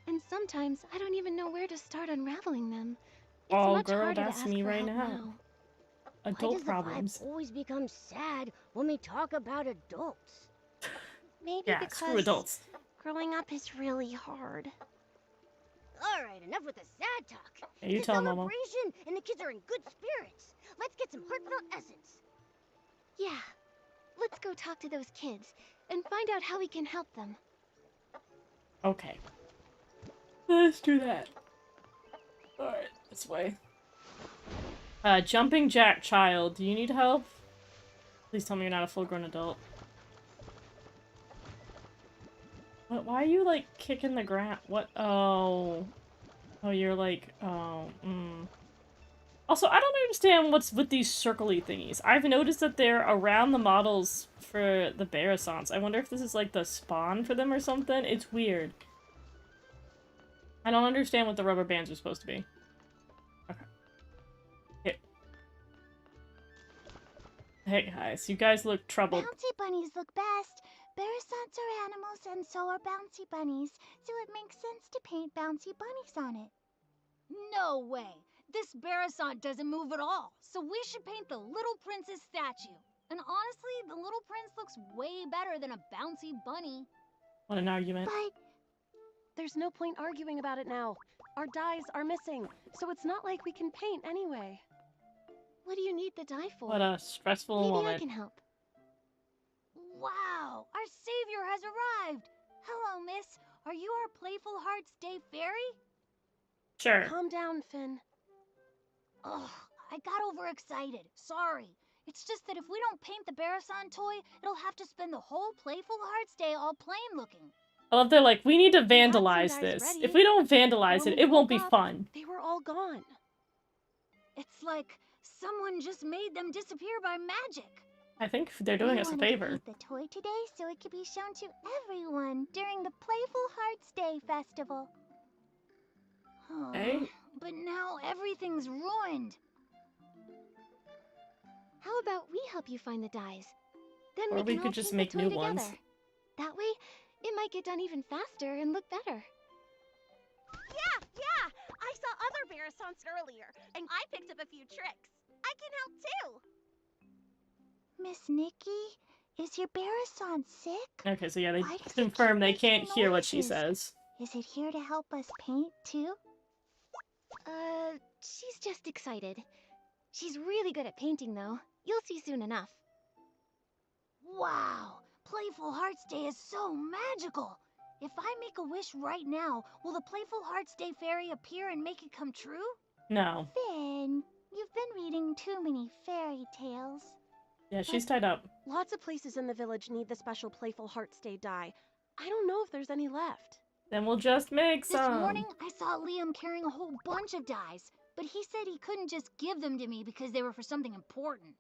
and sometimes I don't even know where to start unraveling them. It's Oh, much girl, harder that's to ask me for right help now. Why Adult does problems. the vibe always become sad when we talk about adults? Maybe Yeah, because screw adults. growing up is really hard. Alright, enough with the sad talk. Yeah, you It's a tell 'em, Momo. celebration and the kids are in good spirits. Let's get some heartfelt essence. Yeah, let's go talk to those kids and find out how we can help them. Okay. Let's do that. Alright, this way. Jumping jack child, do you need help? Please tell me you're not a full-grown adult. What, why are you, like, kicking the ground? What? Oh. Oh, you're like, oh, Also, I don't understand what's with these circly thingies. I've noticed that they're around the models for the Barasants. I wonder if this is, like, the spawn for them or something? It's weird. I don't understand what the rubber bands are supposed to be. Okay. Here. Hey, guys. You guys look troubled. Bouncy bunnies look best. Barasants are animals and so are bouncy bunnies, so it makes sense to paint bouncy bunnies on it. No way! This Barasant doesn't move at all, so we should paint the Little Prince's statue. And honestly, the Little Prince looks way better than a bouncy bunny. What an argument. But There's no point arguing about it now. Our dyes are missing, so it's not like we can paint anyway. What do you need the dye for? What a stressful Maybe I moment. can help. Wow! Our savior has arrived! Hello, miss. Are you our Playful Hearts Day fairy? Sure. Calm down, Finn. Ugh, I got overexcited. Sorry. It's just that if we don't paint the Barasant toy, it'll have to spend the whole Playful Hearts Day all plain looking. I love they're like, we need to We had some vandalize dyes this. ready. If we don't vandalize When it, we it won't woke be up, fun. They were all gone. It's like someone just made them disappear by magic. I think they're doing I us a wanted to favor. paint the toy today so it could be shown to everyone during the Playful Hearts Day festival. Okay. But now everything's ruined. How about we help you find the dyes? Then Or we we can could all just paint make the toy new together. ones. That way, it might get done even faster and look better. Yeah! I saw other Barasants earlier, and I picked up a few tricks. I can help too! Miss Nikki, is your Barasant sick? Okay, so yeah, they Why does it confirm keep they making can't hear what she noises? says. Is it here to help us paint too? She's just excited. She's really good at painting, though. You'll see soon enough. Wow! Playful Hearts Day is so magical! If I make a wish right now, will the Playful Hearts Day fairy appear and make it come true? No. Finn, you've been reading too many fairy tales. Yeah, she's tied up. Lots of places in the village need the special playful Heartstay dye. I don't know if there's any left. Then we'll just make This some. morning, I saw Liam carrying a whole bunch of dyes, but he said he couldn't just give them to me because they were for something important.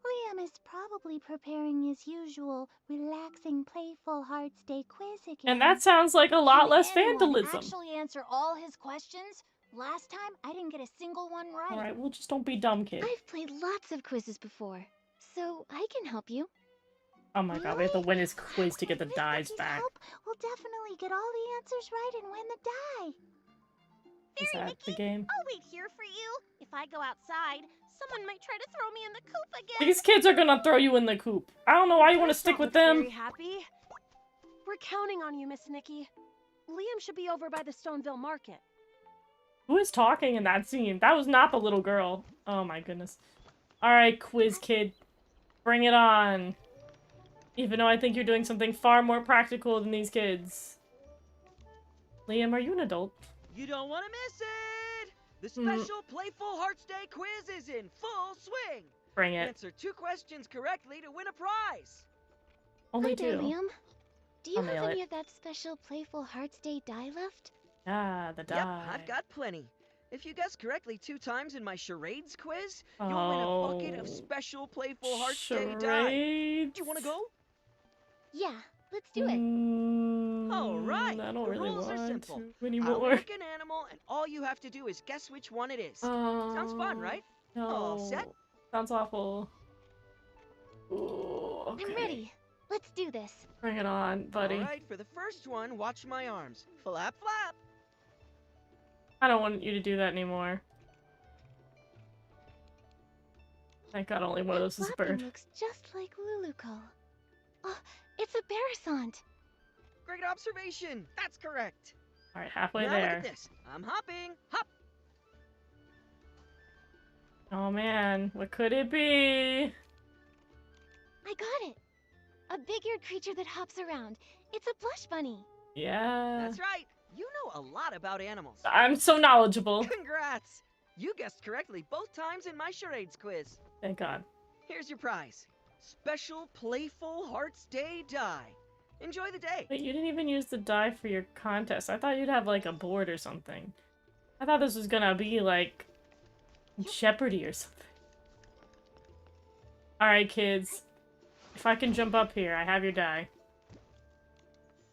Liam is probably preparing his usual relaxing, playful Heartstay quiz again. And that sounds like a lot Can less anyone vandalism. actually answer all his questions? Last time, I didn't get a single one right. Alright, well, just don't be dumb, kid. I've played lots of quizzes before, so I can help you. Oh my god, we have to win his quiz to get the With dyes Nikki's back. help, we'll definitely get all the answers right and win the dye. Is Fairy that the Nikki, game? I'll wait here for you. If I go outside, someone might try to throw me in the coop again. These kids are gonna throw you in the coop. I don't know why you want to stick with them. Very happy. We're counting on you, Miss Nikki. Liam should be over by the Stoneville Market. Who is talking in that scene? That was not the little girl. Oh my goodness. Alright, quiz kid. Bring it on. Even though I think you're doing something far more practical than these kids. Liam, are you an adult? You don't want to miss it! The special Playful Heartstay quiz is in full swing! Bring it. Answer 2 questions correctly to win a prize! Only Hi there, 2. Liam. Do you I'll have nail any it. of that special playful Heartstay dye left? Ah, the dye. Yep, I've got plenty. If you guess correctly 2 times in my charades quiz, you'll win a bucket of special Playful Heartstay dye. Charades? Do you want to go? Yeah, let's do it. All right. I don't The really rules are want simple. to I'll anymore. pick an animal, and all you have to do is guess which one it is. Sounds fun, right? No. All set? Sounds awful. Ooh, okay. I'm ready. Let's do this. Bring it on, buddy. All right, for the first one, watch my arms. Flap, flap. I don't want you to do that anymore. Thank God only one of those is a Flapping bird. looks just like Luluco. Oh, it's a Barasant. Great observation. That's correct. Alright, halfway now there. look at this. I'm hopping. Hop. Oh man, what could it be? I got it. A big-eared creature that hops around. It's a blush bunny. Yeah. That's right. You know a lot about animals. I'm so knowledgeable. Congrats. You guessed correctly both times in my charades quiz. Thank God. Here's your prize. Special Playful Heartstay dye. Enjoy the day. Wait, you didn't even use the die for your contest. I thought you'd have like a board or something. I thought this was gonna be like Jeopardy or something. Alright, kids. If I can jump up here, I have your die.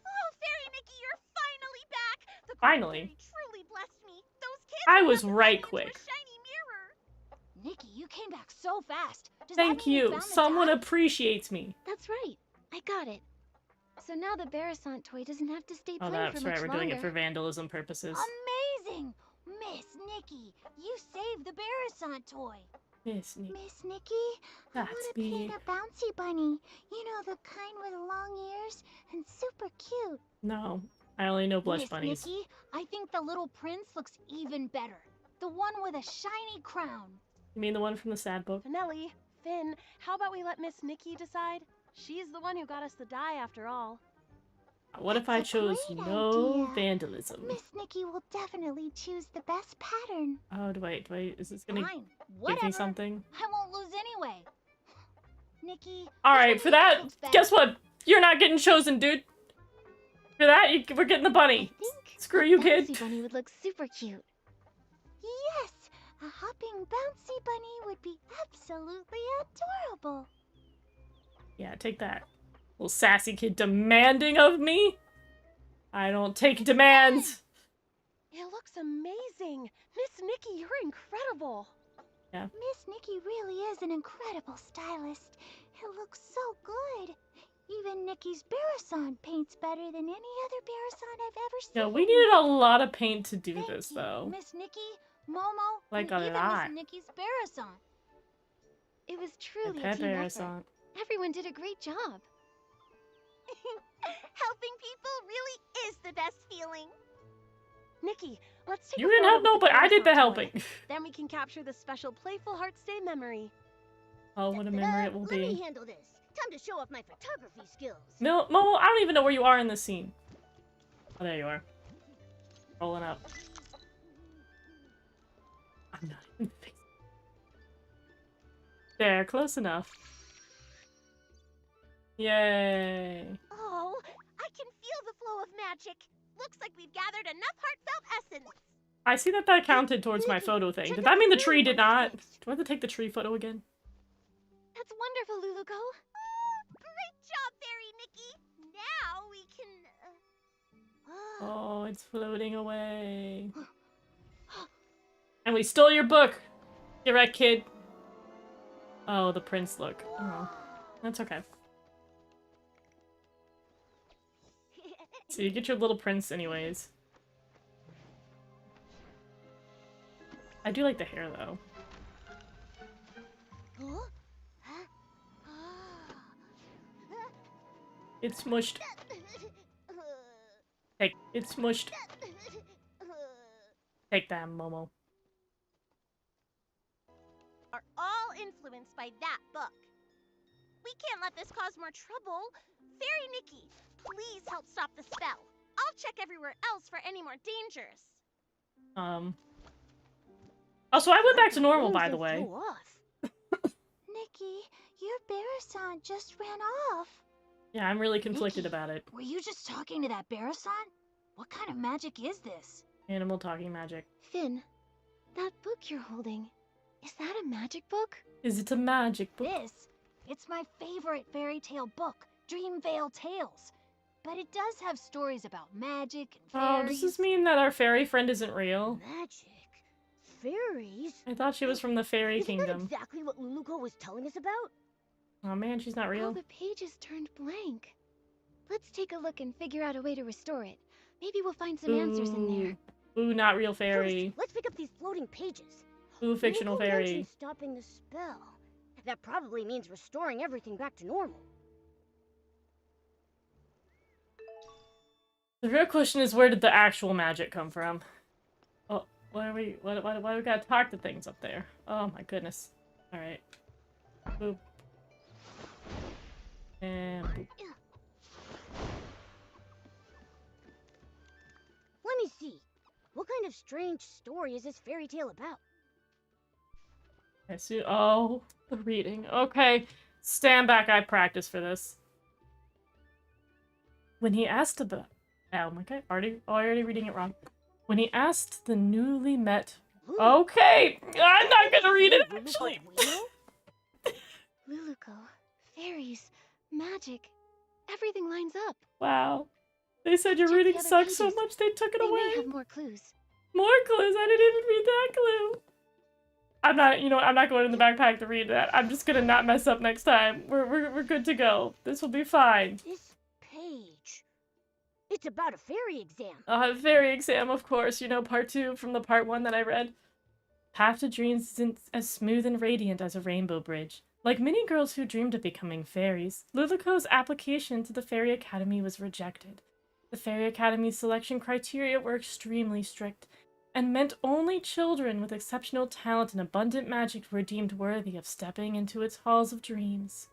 Oh, Fairy Nikki, you're finally back. The Finally. Fairy truly blessed me. Those kids I were was about to right turn me into quick. a shiny mirror. Nikki, you came back so fast. Does that Thank mean you. found the Someone dye? appreciates me. That's right. I got it. So now the Barasant toy doesn't have to stay Oh, playing that's for right. much We're longer. doing it for vandalism purposes. Amazing! Miss Nikki, you saved the Barasant toy. Miss Nikki. Miss Nikki, I That's want to me. paint a bouncy bunny. You know, the kind with long ears and super cute. No, I only know blush Miss bunnies. Nikki, I think the little prince looks even better. The one with a shiny crown. You mean the one from the sad book? Finelli, Finn, how about we let Miss Nikki decide? She's the one who got us the dye after all. What if I That's a chose great no idea. vandalism? Miss Nikki will definitely choose the best pattern. Oh, wait, is this gonna Fine, give whatever. me something? I won't lose anyway. Nikki. Alright, for that, looks better. guess what? You're not getting chosen, dude. For that, we're getting the bunny. I think Screw a you, kid. bouncy bunny would look super cute. Yes, a hopping bouncy bunny would be absolutely adorable. Yeah, take that. Little sassy kid demanding of me? I don't take demands. It looks amazing. Miss Nikki, you're incredible. Miss Nikki really is an incredible stylist. It looks so good. Even Nikki's Barasant paints better than any other Barasant I've ever seen. No, we needed a lot of paint to do Thank this, you, though. Miss Nikki, Momo, Like and a even lot. Miss Nikki's Barasant. It was The truly a pet team effort. Barasant. Everyone did a great job. Helping people really is the best feeling. Nikki, let's take You a didn't photo help, with no, the but I did the Barasant toy. helping. Then we can capture the special Playful Heartstay memory. Oh, what a memory it will Let me be. handle this. Time to show off my photography skills. Momo, I don't even know where you are in this scene. Oh, there you are. Rolling up. I'm not even facing. There, close enough. Yay. Oh, I can feel the flow of magic. Looks like we've gathered enough heartfelt essence. I see that counted towards my Nikki, photo thing. check Did out that mean the the tree fairy did one's not? fixed. Do I have to take the tree photo again? That's wonderful, Luluko. Great job, Fairy Nikki. Now we can... Oh, it's floating away. And we stole your book! Get right, kid. Oh, the prince look. Oh, that's okay. So you get your little prince anyways. I do like the hair, though. It's smushed. Take. It's smushed. Take that, Momo. Are all influenced by that book. We can't let this cause more trouble. Fairy Nikki, please help stop the spell. I'll check everywhere else for any more dangers. Also, I went back to normal, by the way. Nikki, your Barasan just ran off. Yeah, I'm really conflicted Nikki, about it. Were you just talking to that Barasan? What kind of magic is this? Animal talking magic. Finn, that book you're holding, is that a magic book? Is it a magic book? It's my favorite fairy tale book, Dreamvale Tales. But it does have stories about magic and fairies. Oh, does this mean that our fairy friend isn't real? Magic? Fairies? I thought she was from the fairy Isn't kingdom. that exactly what Luluko was telling us about? Oh man, she's not All real. the pages turned blank. Let's take a look and figure out a way to restore it. Maybe we'll find some answers in there. Ooh, not real fairy. First, let's pick up these floating pages. Ooh, fictional Luluko fairy. mentioned stopping the spell. That probably means restoring everything back to normal. The real question is, where did the actual magic come from? Oh, why we gotta talk to things up there? Oh my goodness. Alright. Boop. And boop. Let me see. What kind of strange story is this fairy tale about? I see. Oh, the reading. Okay. Stand back, I practiced for this. When he asked about... Oh my god, already reading it wrong. When he asked the newly met... Okay! I'm not gonna read it, actually! Luluko, fairies, magic, everything lines up. Wow. They said your Check the reading other sucks so pages. much they took it They may away. have more clues. More clues? I didn't even read that clue. I'm not, you know, I'm not going in the backpack to read that. I'm just gonna not mess up next time. We're good to go. This will be fine. This page. It's about a fairy exam. I'll have a fairy exam, of course. You know, part 2 from the part 1 that I read. Path to Dreams isn't as smooth and radiant as a rainbow bridge. Like many girls who dreamed of becoming fairies, Luluko's application to the Fairy Academy was rejected. The Fairy Academy's selection criteria were extremely strict, and meant only children with exceptional talent and abundant magic were deemed worthy of stepping into its halls of dreams.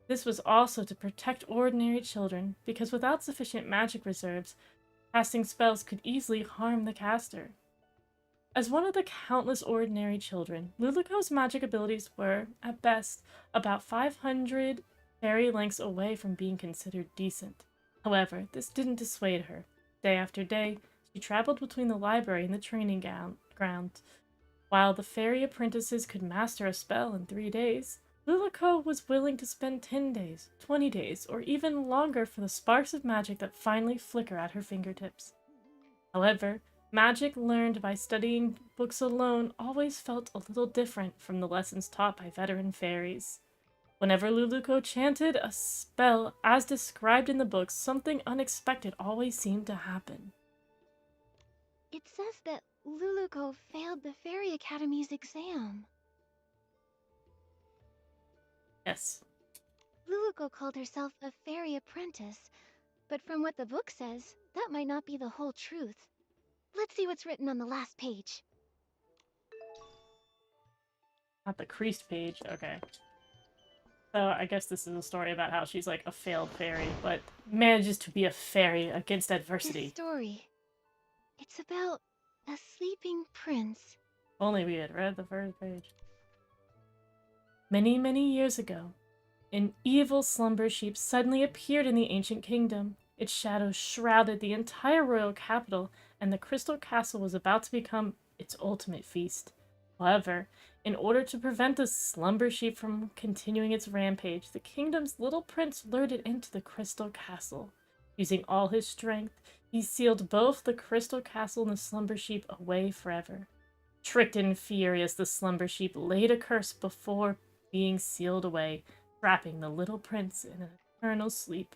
This was also to protect ordinary children, because without sufficient magic reserves, casting spells could easily harm the caster. As one of the countless ordinary children, Luluko's magic abilities were, at best, about 500 fairy lengths away from being considered decent. However, this didn't dissuade her. Day after day, she traveled between the library and the training ground. While the fairy apprentices could master a spell in 3 days, Luluko was willing to spend 10 days, 20 days, or even longer for the sparks of magic that finally flicker at her fingertips. However, magic learned by studying books alone always felt a little different from the lessons taught by veteran fairies. Whenever Luluko chanted a spell as described in the books, something unexpected always seemed to happen. It says that Luluko failed the Fairy Academy's exam. Yes. Luluko called herself a fairy apprentice, but from what the book says, that might not be the whole truth. Let's see what's written on the last page. Not the creased page, okay. So I guess this is a story about how she's like a failed fairy, but manages to be a fairy against This adversity. story, it's about a sleeping prince. Only we had read the first page. Many, many years ago, an evil slumber sheep suddenly appeared in the ancient kingdom. Its shadow shrouded the entire royal capital, and the Crystal Castle was about to become its ultimate feast. However, in order to prevent the slumber sheep from continuing its rampage, the kingdom's little prince lured it into the Crystal Castle. Using all his strength, he sealed both the Crystal Castle and the slumber sheep away forever. Tricked and furious, the slumber sheep laid a curse before being sealed away, trapping the little prince in an eternal sleep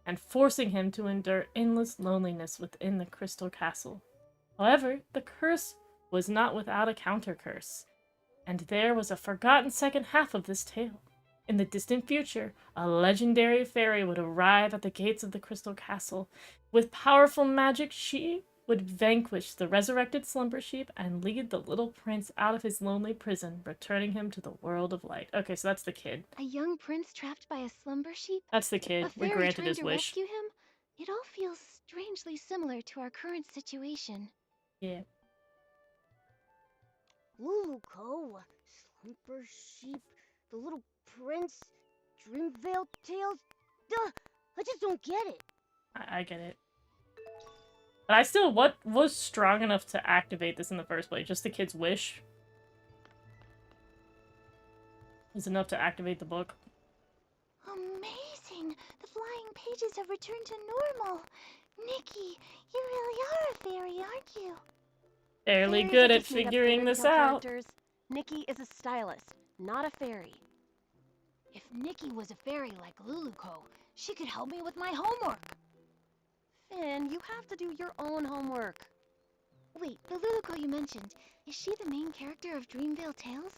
and forcing him to endure endless loneliness within the Crystal Castle. However, the curse was not without a counter curse, and there was a forgotten second half of this tale. In the distant future, a legendary fairy would arrive at the gates of the Crystal Castle. With powerful magic, she would vanquish the resurrected slumber sheep and lead the little prince out of his lonely prison, returning him to the world of light. Okay, so that's the kid. A young prince trapped by a slumber sheep? That's the A kid. We fairy granted trying his to wish. rescue him? It all feels strangely similar to our current situation. Yeah. Luluco, Slumber Sheep, the Little Prince, Dreamvale Tales. Duh! I just don't get it. I get it. But I still, what was strong enough to activate this in the first place? Just the kid's wish? Was enough to activate the book? Amazing! The flying pages have returned to normal. Nikki, you really are a fairy, aren't you? Fairly Fairies good are at just made-up figuring fairy this tale out. characters. Nikki is a stylist, not a fairy. If Nikki was a fairy like Luluco, she could help me with my homework. Finn, you have to do your own homework. Wait, the Luluco you mentioned, is she the main character of Dreamvale Tales?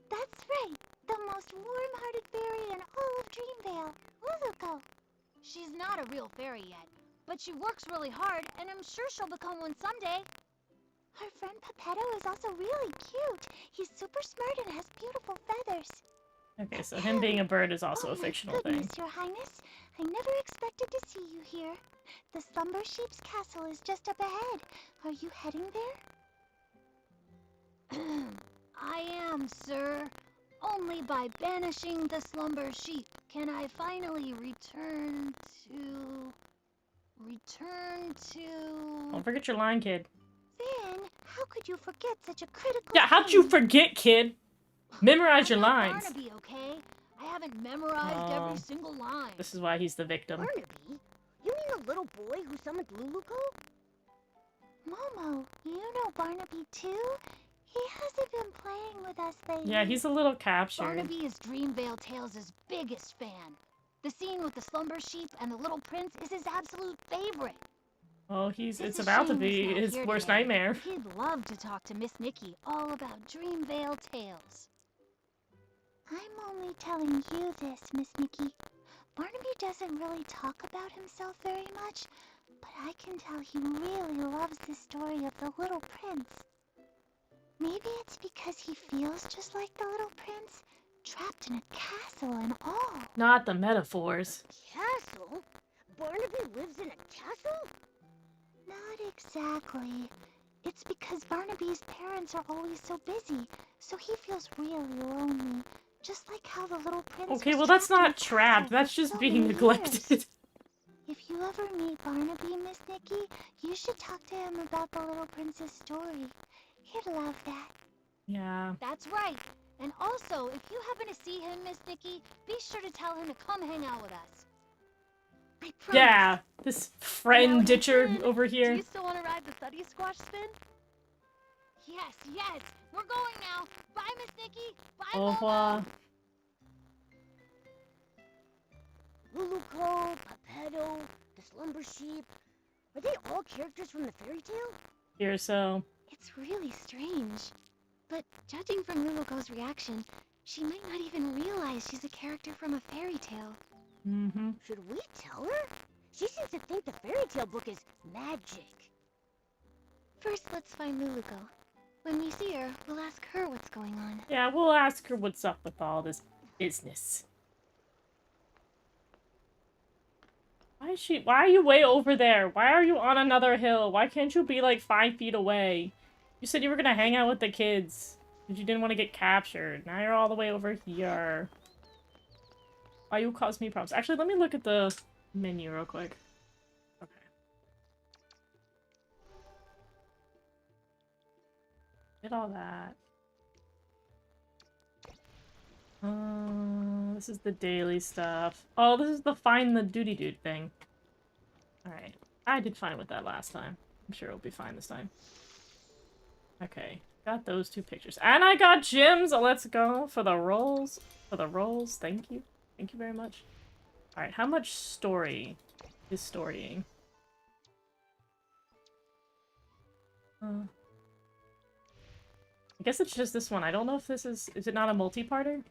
That's right. The most warm-hearted fairy in all of Dreamvale, Luluco. She's not a real fairy yet, but she works really hard, and I'm sure she'll become one someday. Her friend Pepetto is also really cute. He's super smart and has beautiful feathers. Okay, so him being a bird is also Oh a fictional my thing. goodness, Your Highness. I never expected to see you here. The Slumber Sheep's castle is just up ahead. Are you heading there? I am, sir. Only by banishing the slumber sheep can I finally return to... Don't forget your line, kid. Finn, how could you forget such a critical Yeah, how'd you thing? forget, kid? Memorize your I'm not lines. Barnaby, okay? I haven't memorized Oh. every single line. This is why he's the victim. Barnaby? You mean the little boy who summoned Luluco? Momo, you know Barnaby too? He hasn't been playing with us lately. Yeah, he's a little captured. Barnaby is Dreamvale Tales' biggest fan. The scene with the slumber sheep and the little prince is his absolute favorite. Well, It's it's a about to shame be he's not his here worst today. nightmare. He'd love to talk to Miss Nikki all about Dreamvale Tales. I'm only telling you this, Miss Nikki. Barnaby doesn't really talk about himself very much, but I can tell he really loves the story of the Little Prince. Maybe it's because he feels just like the Little Prince, trapped in a castle and all. Not the metaphors. Castle? Barnaby lives in a castle? Not exactly. It's because Barnaby's parents are always so busy, so he feels really lonely. Just like how the Little Prince Okay, was well that's trapped in a not trapped. castle That's for just so being many neglected. years. If you ever meet Barnaby, Miss Nikki, you should talk to him about the Little Prince's story. He'd love that. Yeah. That's right. And also, if you happen to see him, Miss Nikki, be sure to tell him to come hang out with us. I promise. Yeah, this friend Now, ditcher Finn, over Do here. you still want to ride the study squash spin? Yes, yes. We're going now. Bye, Miss Nikki. Bye, Au revoir. Luluco, Pepetto, the Slumber Sheep. Are they all characters from the fairy tale? Here, so. It's really strange. But judging from Luluco's reaction, she might not even realize she's a character from a fairy tale. Mm-hmm. Should we tell her? She seems to think the fairy tale book is magic. First, let's find Luluco. When we see her, we'll ask her what's going on. Yeah, we'll ask her what's up with all this business. Why are you way over there? Why are you on another hill? Why can't you be like 5 feet away? You said you were gonna hang out with the kids. Because you didn't want to get captured. Now you're all the way over here. Why you cause me problems? Actually, let me look at the menu real quick. Okay. Did all that. This is the daily stuff. Oh, this is the find the duty dude thing. Alright. I did fine with that last time. I'm sure it'll be fine this time. Okay. Got those 2 pictures. And I got gems! Let's go for the rolls. For the rolls. Thank you. Thank you very much. Alright, how much story is storying? I guess it's just this one. I don't know if this is it not a multi-parter?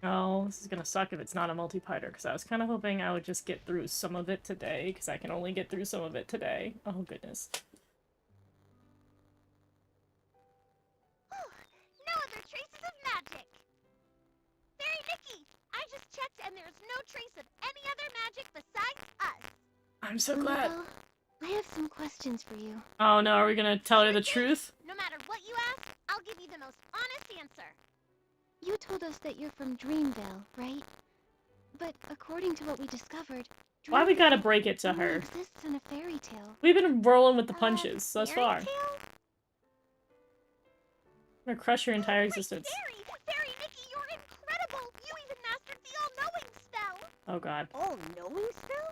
Oh, this is gonna suck if it's not a multi-parter, because I was kind of hoping I would just get through some of it today, because I can only get through some of it today. Oh, goodness. No other traces of magic. Fairy Nikki, I just checked and there's no trace of any other magic besides us. I'm so glad. Luluko, I have some questions for you. Oh no, are we gonna tell her the Sure thing. truth? No matter what you ask, I'll give you the most honest answer. You told us that you're from Dreamville, right? But according to what we discovered, Why we gotta Dreamville break it to only her? exists in a fairy tale. We've been rolling with the punches thus Fairy far. tale? I'm gonna crush your entire Great existence. Fairy Nikki, you're incredible! You even mastered the all-knowing spell! Oh god. All-knowing spell?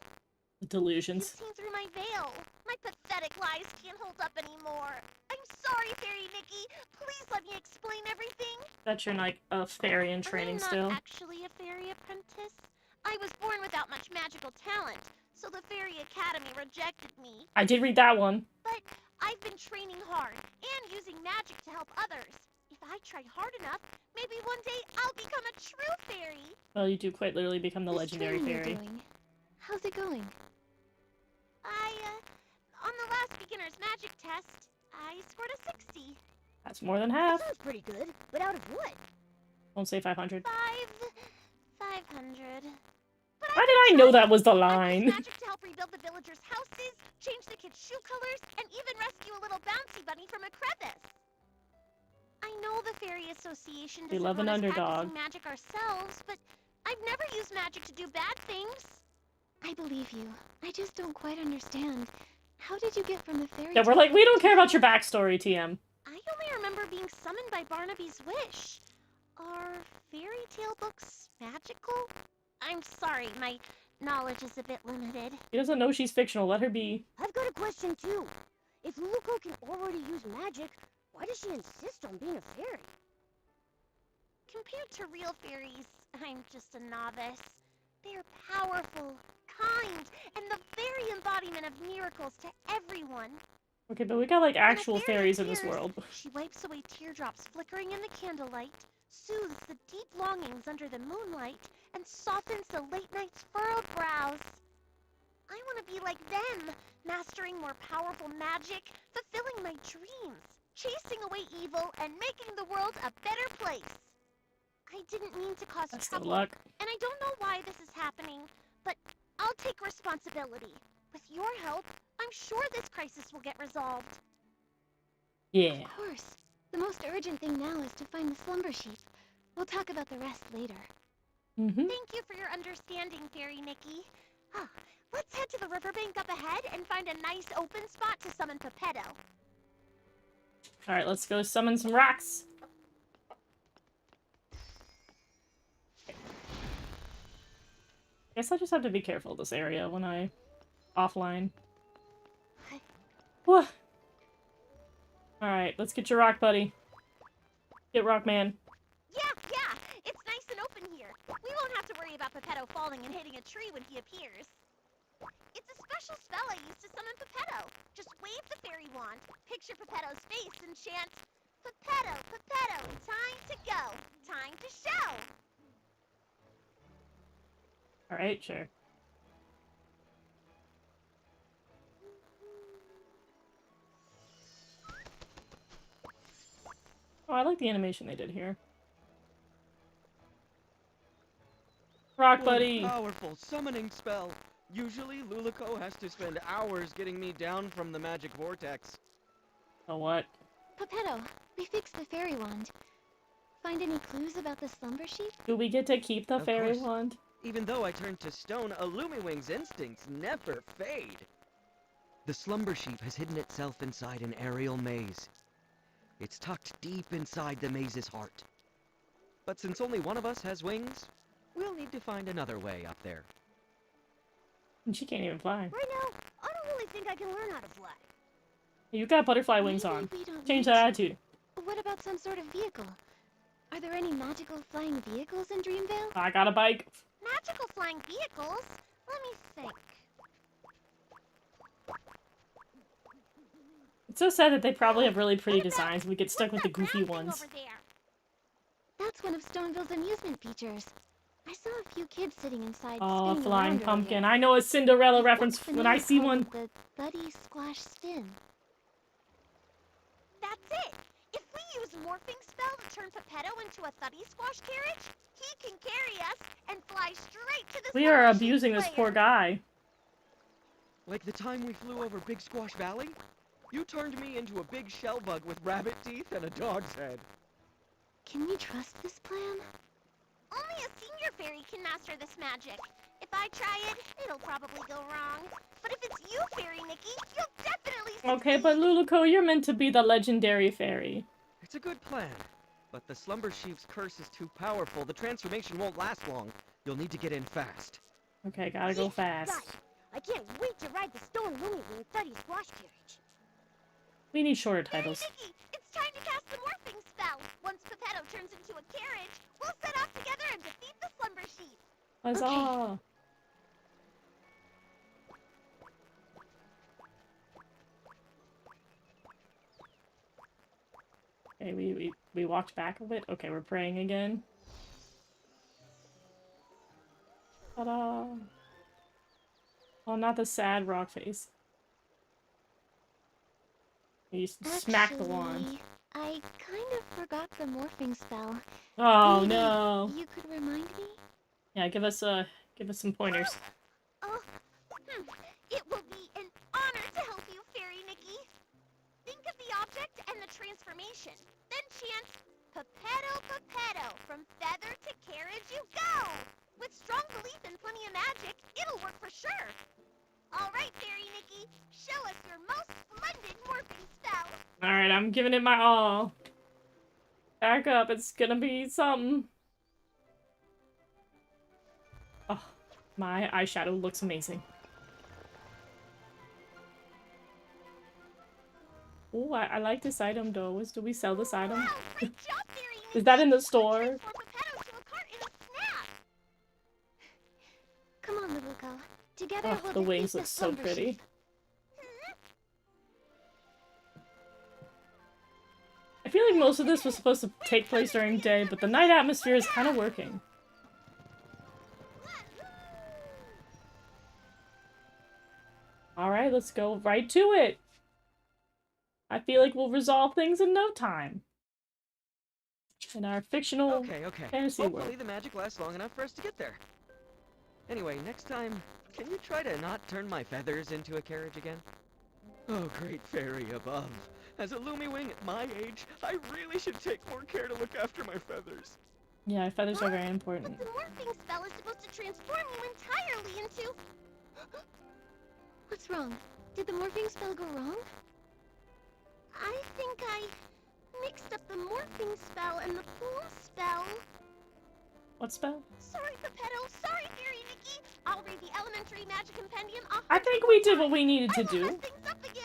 You've Delusions. seen through my veil. My pathetic lies can't hold up anymore. I'm sorry, Fairy Nikki. Please let me explain everything. Bet you're like a fairy in training I'm not still. actually a fairy apprentice. I was born without much magical talent, so the Fairy Academy rejected me. I did read that one. But I've been training hard and using magic to help others. If I try hard enough, maybe one day I'll become a true fairy. Well, you do quite literally become the This legendary training you're fairy. doing, how's it going? On the last beginner's magic test, I scored a 60. That's more than half. Sounds pretty good, but out of what? Won't say 500. 500. But Why did I know that was the I line? used magic to help rebuild the villagers' houses, change the kids' shoe colors, and even rescue a little bouncy bunny from a crevice. I know the Fairy Association We doesn't love an want us underdog. practicing magic ourselves, but I've never used magic to do bad things. I believe you. I just don't quite understand. How did you get from the fairy Yeah, we're tale like, we don't to care about your here? backstory, TM. I only remember being summoned by Barnaby's wish. Are fairy tale books magical? I'm sorry, my knowledge is a bit limited. She doesn't know she's fictional. Let her be. I've got a question too. If Luluko can already use magic, why does she insist on being a fairy? Compared to real fairies, I'm just a novice. They're powerful, kind, and the very embodiment of miracles to everyone. Okay, but we got like When a actual fairy fairies in this appears, world. She wipes away teardrops flickering in the candlelight, soothes the deep longings under the moonlight, and softens the late night's furrowed brows. I want to be like them, mastering more powerful magic, fulfilling my dreams, chasing away evil, and making the world a better place. I didn't mean to cause Best of trouble, luck. and I don't know why this is happening, but I'll take responsibility. With your help, I'm sure this crisis will get resolved. Yeah. Of course. The most urgent thing now is to find the slumber sheep. We'll talk about the rest later. Mm-hmm. Thank you for your understanding, Fairy Nikki. Ah, let's head to the riverbank up ahead and find a nice open spot to summon Pepetto. Alright, let's go summon some rocks. Guess I just have to be careful of this area when I offline. What? Alright, let's get your rock buddy. Get rock man. Yeah, it's nice and open here. We won't have to worry about Pepetto falling and hitting a tree when he appears. It's a special spell I use to summon Pepetto. Just wave the fairy wand, picture Pepetto's face, and chant, Pepetto, Pepetto, time to go, time to show. Alright, sure. Oh, I like the animation they did here. Rock What a buddy! powerful summoning spell. Usually, Luluko has to spend hours getting me down from the magic vortex. Oh, what? Pepetto, we fixed the fairy wand. Find any clues about the slumber sheep? Do we get to keep the Of fairy course. wand? Even though I turned to stone, Illumwing's instincts never fade. The slumber sheep has hidden itself inside an aerial maze. It's tucked deep inside the maze's heart. But since only one of us has wings, we'll need to find another way up there. And she can't even fly. Right now, I don't really think I can learn how to fly. You got butterfly wings Maybe on. we don't Change need that to. attitude. What about some sort of vehicle? Are there any magical flying vehicles in Dreamvale? I got a bike. Magical flying vehicles? Let me think. It's so sad that they probably have really pretty What about- designs. We get stuck with what's the that goofy round thing ones. over there? That's one of Stoneville's amusement features. I saw a few kids sitting inside Oh, spinning flying around pumpkin. earlier. I know a Cinderella What's reference the when name I see called? one. The Thuddy Squash Spin. That's it! If we use morphing spell to turn Pepetto into a Thuddy Squash carriage, he can carry us and fly straight to the We are Slumber Sheep's abusing this poor lair. guy. Like the time we flew over Big Squash Valley? You turned me into a big shell bug with rabbit teeth and a dog's head. Can we trust this plan? Only a senior fairy can master this magic. If I try it, it'll probably go wrong. But if it's you, Fairy Nikki, you'll definitely succeed. Okay, but Luluko, you're meant to be the legendary fairy. It's a good plan, but the Slumber Sheep's curse is too powerful. The transformation won't last long. You'll need to get in fast. Okay, gotta go fast. Right. I can't wait to ride the Stone Illumwing Thuddy Squash carriage. We need shorter Fairy titles. Nikki, it's time to cast the morphing spell. Once Pepetto turns into a carriage, we'll set off together and defeat the Slumber Sheep. Huzzah! Okay, we walked back a bit. Okay, we're praying again. Ta-da! Oh, not the sad rock face. You smack the wand. Actually, I kind of forgot the morphing spell. Oh Maybe no! You could remind me? Yeah, give us some pointers. It will be an honor to help you, Fairy Nikki. Think of the object and the transformation. Then chant, Pepetto, Pepetto, from feather to carriage you go! With strong belief and plenty of magic, it'll work for sure. All right, Fairy Nikki, show us your most splendid morphing spell. Alright, I'm giving it my all. Back up, it's gonna be something. Oh, my eyeshadow looks amazing. Oh, I like this item though. Do we sell this item? Wow, great job, Fairy Nikki. Is that in the You could store? transform Pepetto to a cart in a snap. Come on, Luluko. Together Oh, we'll the defeat wings the look so slumber pretty. sheep. I feel like most of this was supposed to take place during day, but the night atmosphere is kind of working. Alright, let's go right to it. I feel like we'll resolve things in no time. In our fictional Okay. fantasy Hopefully world. the magic lasts long enough for us to get there. Anyway, next time, can you try to not turn my feathers into a carriage again? Oh, great fairy above. As a Illumwing at my age, I really should take more care to look after my feathers. Yeah, feathers are very important. But the morphing spell is supposed to transform you entirely into... What's wrong? Did the morphing spell go wrong? I think I mixed up the morphing spell and the bloom spell. What spell? Sorry, Pepetto. Sorry, Fairy Nikki. I'll read the elementary magic compendium. I think we did what we needed to I will do. mess things up again.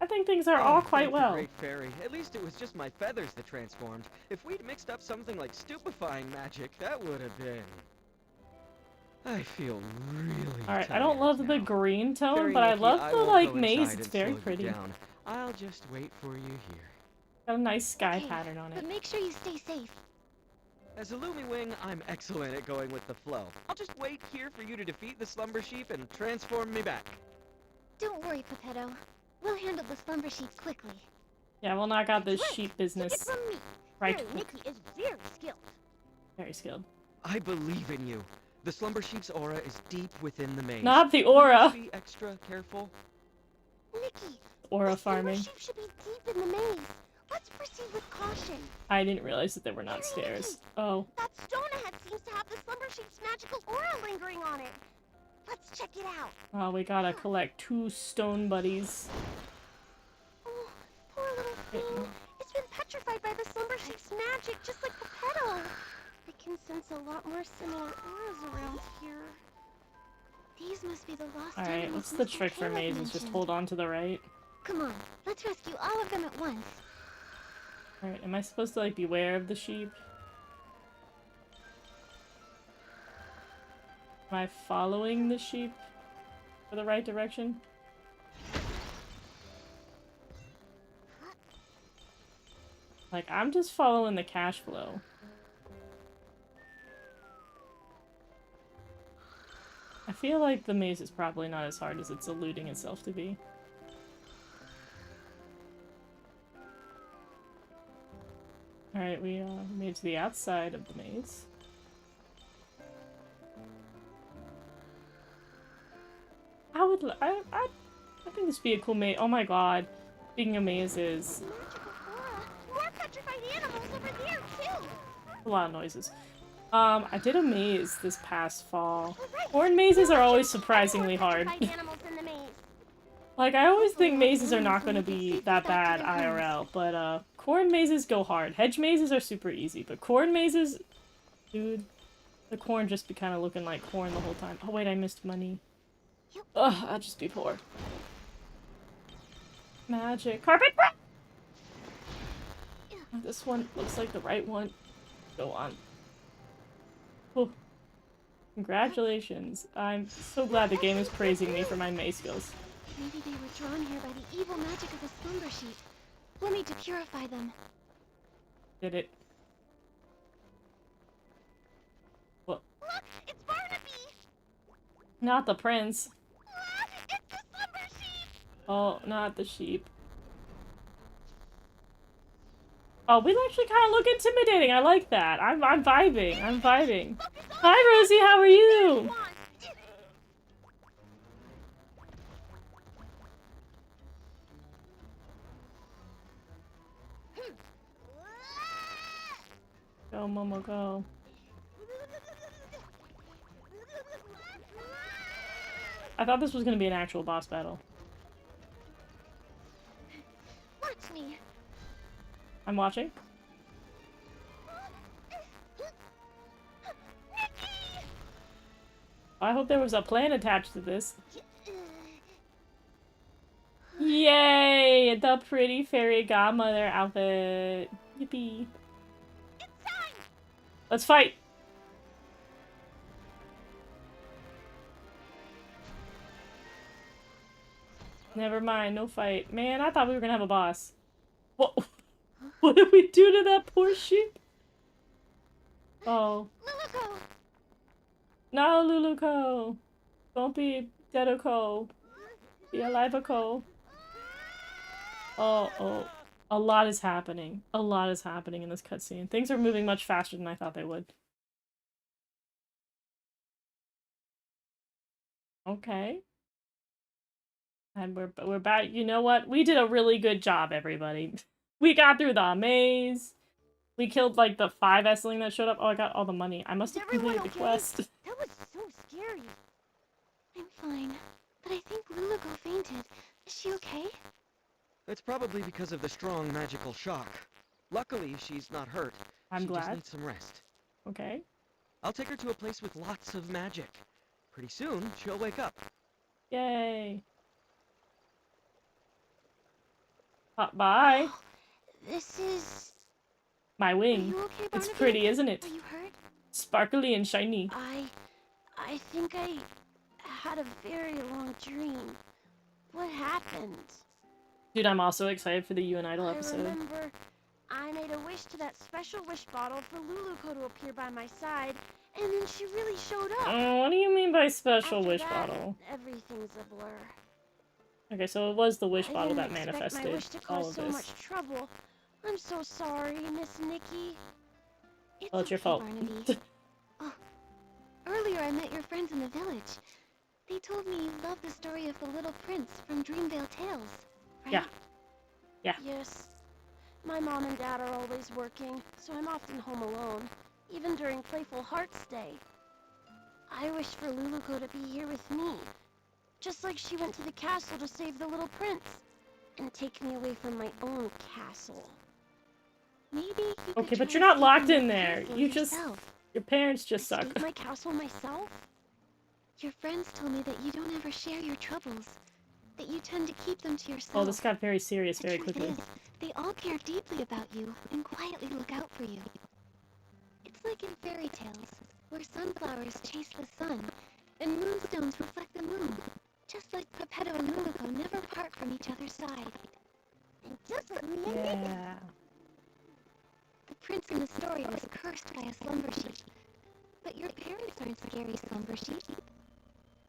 I think things are Oh, all thank quite the well. Great fairy. At least it was just my feathers that transformed. If we'd mixed up something like stupefying magic, that would have been... I feel really Alright, I tired don't love now. the green tone, Fairy but I Nikki, love the, won't like, go maze. inside It's and very slow you pretty. down. I'll just wait for you here. Got a nice sky Okay, pattern on it. But make sure you stay safe. As a Illumwing, I'm excellent at going with the flow. I'll just wait here for you to defeat the Slumber Sheep and transform me back. Don't worry, Pepetto. We'll handle the slumber sheep quickly. Yeah, we'll knock out this Right, sheep Take it business from me. right Fairy quick. Nikki is very skilled. Very skilled. I believe in you. The Slumber Sheep's aura is deep within the maze. Not the Will you aura. just be extra careful. Nikki, Aura the Slumber farming. Sheep should be deep in the maze. Let's proceed with caution. attention. I didn't realize that there were not stairs. Oh. That stone ahead seems to have the slumber sheep's magical aura lingering on it. Let's check it out. Oh, we gotta collect 2 stone buddies. Oh, poor little thing. It's been petrified by the slumber sheep's magic, just like the petal. I can sense a lot more similar auras around here. These must be the lost Alright, animals what's the Mr. trick for Caleb mazes? Just mentioned. hold on to the right. Come on, let's rescue all of them at once. Alright, am I supposed to, like, beware of the sheep? Am I following the sheep for the right direction? Like, I'm just following the cash flow. I feel like the maze is probably not as hard as it's eluding itself to be. Alright, we made it to the outside of the maze. I think this would be a cool maze. Oh my god. Speaking of mazes. Magical aura. More petrified animals over there, too. A lot of noises. I did a maze this past fall. Corn mazes are always surprisingly hard. Animals in the maze. Like, I always think mazes are not going to be that bad IRL, but, corn mazes go hard. Hedge mazes are super easy, but corn mazes... Dude, the corn just be kind of looking like corn the whole time. Oh wait, I missed money. Ugh, I'll just be poor. Magic. Carpet! This one looks like the right one. Go on. Oh. Congratulations. I'm so glad the game is praising me for my maze skills. Maybe they were drawn here by the evil magic of the slumber sheep. We'll need to purify them. Did it. What? Look, it's Barnaby. Not the prince. It's the slumber sheep. Oh, not the sheep. Oh, we actually kind of look intimidating. I like that. I'm vibing. I'm vibing. Hi, Rosie. How are you? Go, Momo, go. I thought this was gonna be an actual boss battle. Watch me. I'm watching. I hope there was a plan attached to this. Yay! The pretty fairy godmother outfit. Yippee. Let's fight! Never mind, no fight. Man, I thought we were gonna have a boss. What? What did we do to that poor sheep? Oh. Luluko! No, Luluko! Don't be Deadoko. Be alive-ako. Oh. A lot is happening. A lot is happening in this cutscene. Things are moving much faster than I thought they would. Okay. And we're back. You know what? We did a really good job, everybody. We got through the maze. We killed, like, the 5 Essling that showed up. Oh, I got all the money. I must have completed the quest. That was so scary. I'm fine, but I think Luluko fainted. Is she okay? It's probably because of the strong magical shock. Luckily, she's not hurt. I'm She glad. just needs some rest. Okay. I'll take her to a place with lots of magic. Pretty soon, she'll wake up. Yay. Bye. This is... My Are wing. you okay, It's Barnaby? pretty, isn't it? Are you hurt? Sparkly and shiny. I think I had a very long dream. What happened? Dude, I'm also excited for the You and Idol I episode. remember I made a wish to that special wish bottle for Luluko to appear by my side, and then she really showed up. Oh, what do you mean by special After wish that, bottle? Everything's a blur. Okay, so it was the wish I bottle didn't that expect manifested my wish to all cause of so this. much trouble. I'm so sorry, Miss Nikki. Well, it's your okay, fault. Barnaby. Oh, earlier I met your friends in the village. They told me you love the story of the little prince from Dreamvale Tales, right? Yeah. Yeah. Yes. My mom and dad are always working, so I'm often home alone, even during Playful Hearts Day. I wish for Luluko to be here with me, just like she went to the castle to save the little prince, and take me away from my own castle. Maybe you could Okay, but try you're not locked escaping in your there. castle You just... yourself. Your parents just suck. Escape my castle myself? Your friends told me that you don't ever share your troubles, that you tend to keep them to yourself. Oh, this got very serious The very truth quickly. is, they all care deeply about you and quietly look out for you. It's like in fairy tales, where sunflowers chase the sun, and moonstones reflect the moon. Just like Geppetto and Luluko never part from each other's side. And just like me and Nikki. Yeah. The prince in the story was cursed by a slumber sheep. But your parents aren't scary slumber sheep.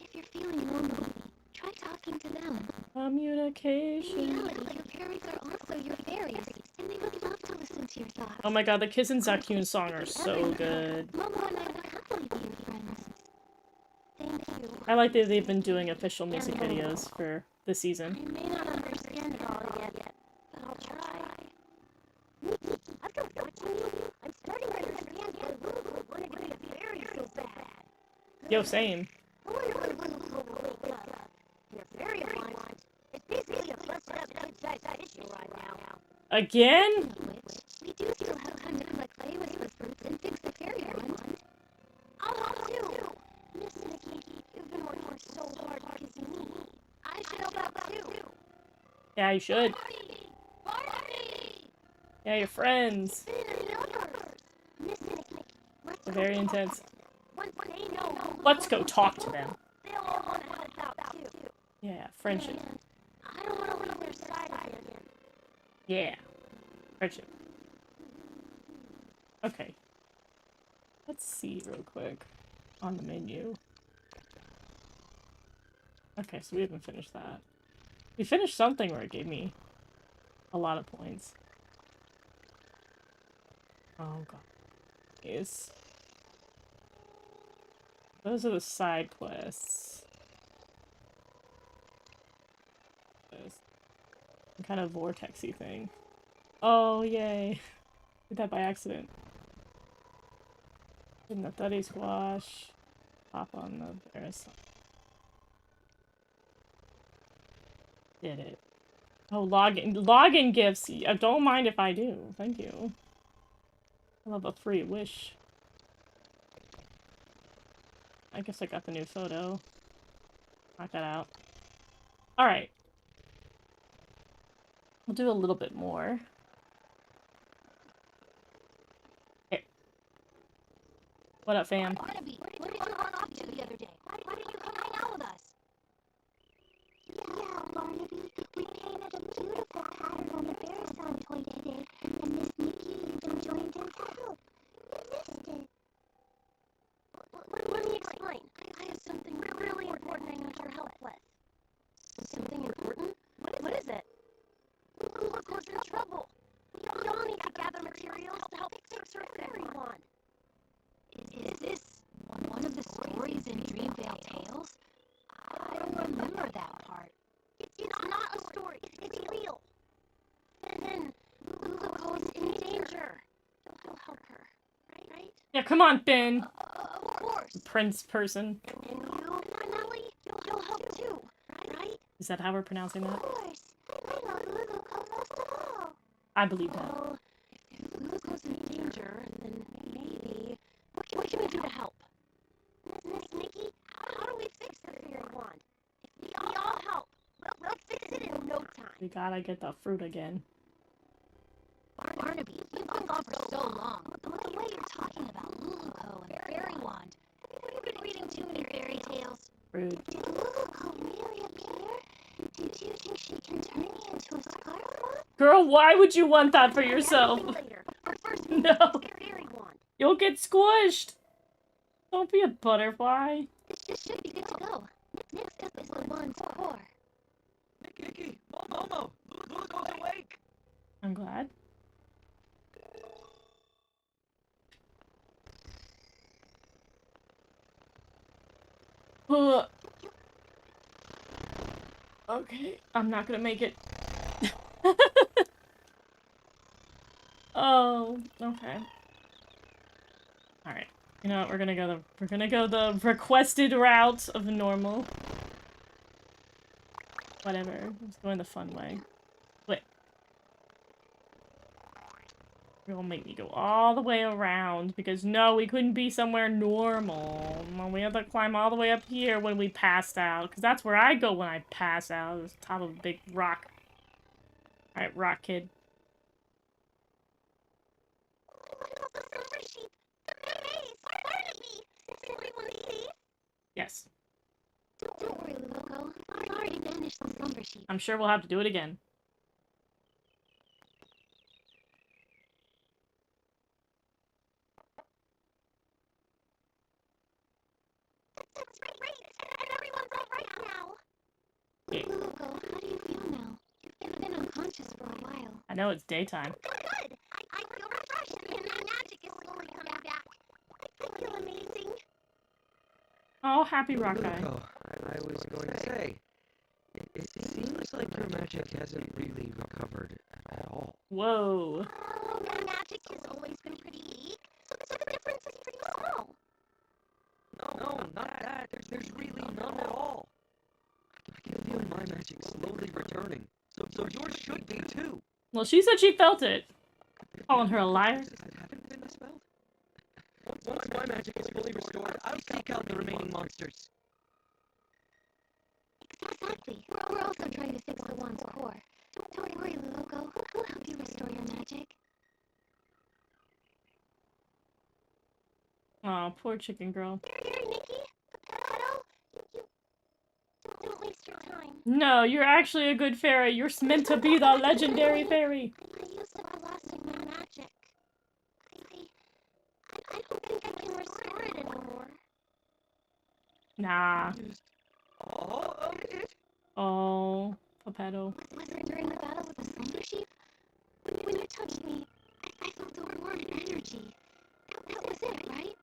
If you're feeling lonely, try talking to them. In Communication. reality, your parents are also your fairies, and they would love to listen to your thoughts. Oh my god, the Kiss and Zakun song are so good. Momo and I would happily be your friends. Thank you. I like that they've been doing official music videos for the season. I may not understand it all yet, but I'll try. Nikki, after watching you, I'm starting to understand why Luluko wanted to be a fairy so bad. Yo, same. I wonder when Luluko will wake up. In a fairy pond, it's basically a busted-up kid-sized fishing rod now. Again? Which, we do still have time to collect play with fruits and fix the fairy wand. I'll help too. Miss Nikki, you've been working so hard kissing me. I should help out too. Yeah, you should. Party! Yeah, you're friends. Been numbers. Miss Nikki, let's They're go very talk. intense. Once they know, Let's go talk to them. they'll all want to help out too. Yeah, friendship. And I don't want to leave their side again. Yeah. Friendship. Okay. Let's see real quick on the menu. Okay, so we haven't finished that. We finished something where it gave me a lot of points. Oh god. Yes. Those are the side quests. This some kind of vortexy thing. Oh, yay. Did that by accident. In the 30 squash. Hop on the parasol. Did it. Oh, login gifts. Don't mind if I do. Thank you. I love a free wish. I guess I got the new photo. Knock that out. Alright. We'll do a little bit more. Here. What up, fam? Barnaby, what did you run off to the other day? Why didn't you come hang out with us? Yeah, Barnaby, we painted a beautiful pattern on the Bearson toy today, and Miss Nikki even joined in to help. We missed it. Let me explain. I have something really important I need your help with. Something important? What is it? Luluko's in trouble. We all need to gather materials to help fix her fairy wand. Is this one of the stories in Dreamvale Tales? I don't remember that part. It's not a story. It's real. Then Luluko's in danger. You'll help her, right? Yeah, come on, Ben. Of course. Prince person. And you, Nellie, you'll help too, right? Is that how we're pronouncing Of that? course. I know Luluko most of all. I believe that. Well, if Luluko's in danger, then maybe... What can we do to help? Miss Nikki, how do we fix the fairy wand? If we all help, we'll fix it in no time. We gotta get the fruit again. Barnaby, you've been gone for so long. The way you're talking about Luluko and Fairy Wand. You've been reading too many fairy tales. Rude. Did Luluko really appear? Did you think she can turn me into a scarf wand? Girl, why would you want that for yourself? Later. But first, No. fairy wand. You'll get squished. Don't be a butterfly. This should be good to go. Next up is the wand's core. Nikki, Momo, Luluko's awake. I'm glad. Okay, I'm not gonna make it. Oh, okay. Alright. You know what, we're gonna go the requested route of normal. Whatever. Let's go in the fun way. Wait. You're gonna make me go all the way around because no, we couldn't be somewhere normal. No, we had to climb all the way up here when we passed out. Because that's where I go when I pass out. Is top of a big rock. Alright, rock kid. Yes. Don't worry, Loco. I already banished the slumber sheep. I'm sure we'll have to do it again. That's great, and everyone's all right now. Loco, how do you feel now? You've been unconscious for a while. I know it's daytime. Good. I feel refreshed, and my magic is slowly coming back. I feel amazing. Oh, happy rock guy. Loco, I was going to say, it seems like your magic hasn't really recovered at all. Whoa. Oh, my magic has always been pretty weak, so the difference is pretty small. No, not that. There's really none at all. I can feel my magic slowly returning, so yours should be too. Well, she said she felt it. Calling her a liar. Haven't been dispelled. Once my magic is fully restored, I'll seek out the remaining monsters. Exactly. We're also trying to fix the wand's core. Don't worry, Loco. We'll help you restore your magic. Oh, poor chicken girl. Here, Nikki. You don't waste your time. No, you're actually a good fairy. You're meant to be the legendary fairy. I used everlasting magic. I don't think I can restore it anymore. Nah. All of it? Oh, Pepetto. Was it during the battle with the slumber sheep? When you touched me, I felt the warm energy. That was it, right?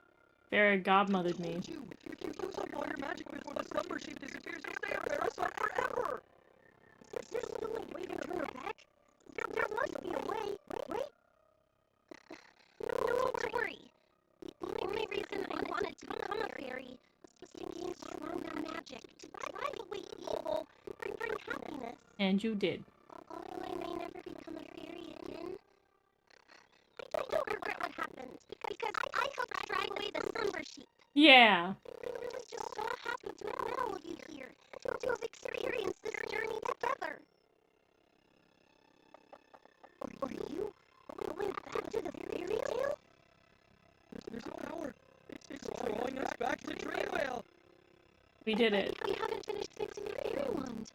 Fairy godmothered me. You use up all your magic before the slumber sheep disappears and stay a parasite forever! Is this the only way to turn her back? There must be a way. Wait. No need to worry. The only reason I wanted to become a fairy was to gain stronger magic, to drive away evil, and bring happiness. And you did. Although I may never become a fairy again, I don't regret what happened, because I helped drive away the slumber sheep. Yeah. I was just so happy to have met all of you here, to have experienced this journey together. Are you going back to the fairy tale? There's a power. It's drawing us back to Dreamvale. We did it. We haven't finished fixing your fairy wand.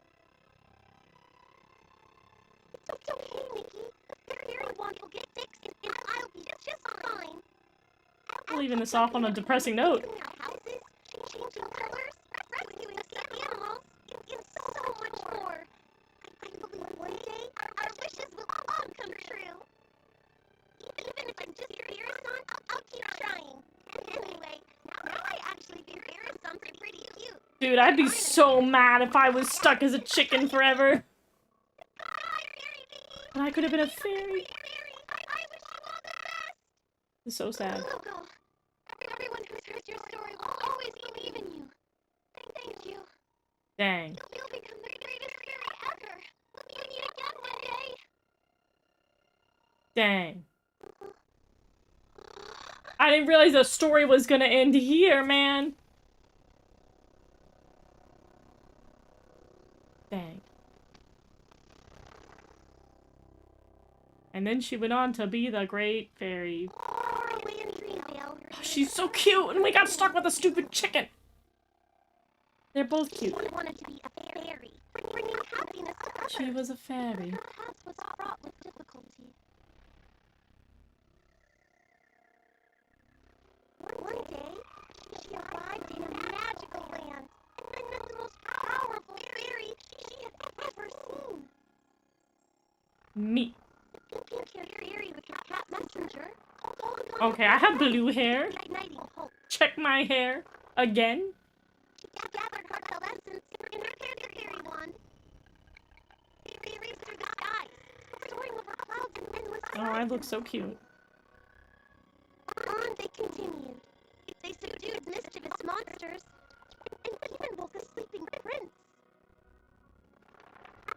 It's okay, Nikki. The fairy wand will get fixed, and I'll be just fine. Leaving this off on a depressing note. Building our houses, changing colors, rescuing escaped animals, and so much more. I believe one day our wishes will all come true. Even if I'm just your son, I'll keep trying. And anyway, now I actually think Arizon's pretty cute. Dude, I'd be so mad if I was stuck as a chicken forever. Bye, fairy baby. And I could have been a fairy. I wish you all the best. It's so sad. Loco, everyone who's heard your story will always believe in you. Thank you. Dang. You'll become the greatest fairy ever. We'll meet again one day. Dang. I didn't realize the story was gonna end here, man. Dang. And then she went on to be the great fairy. Oh, she's so cute, and we got stuck with a stupid chicken. They're both cute. I wanted to be a fairy, bringing happiness to others. She was a fairy. Perhaps was fraught with difficulty. One day, she arrived in a magical land and met the most powerful fairy she had ever seen. Me. Pink fairy with your cat messenger. Okay, I have blue hair. Igniting hope. Check my hair. Again? She gathered her essence in her fairy wand. She raced through the skies, soaring over clouds and was Oh, I look so cute. On they continued. They subdued mischievous monsters and even woke a sleeping prince.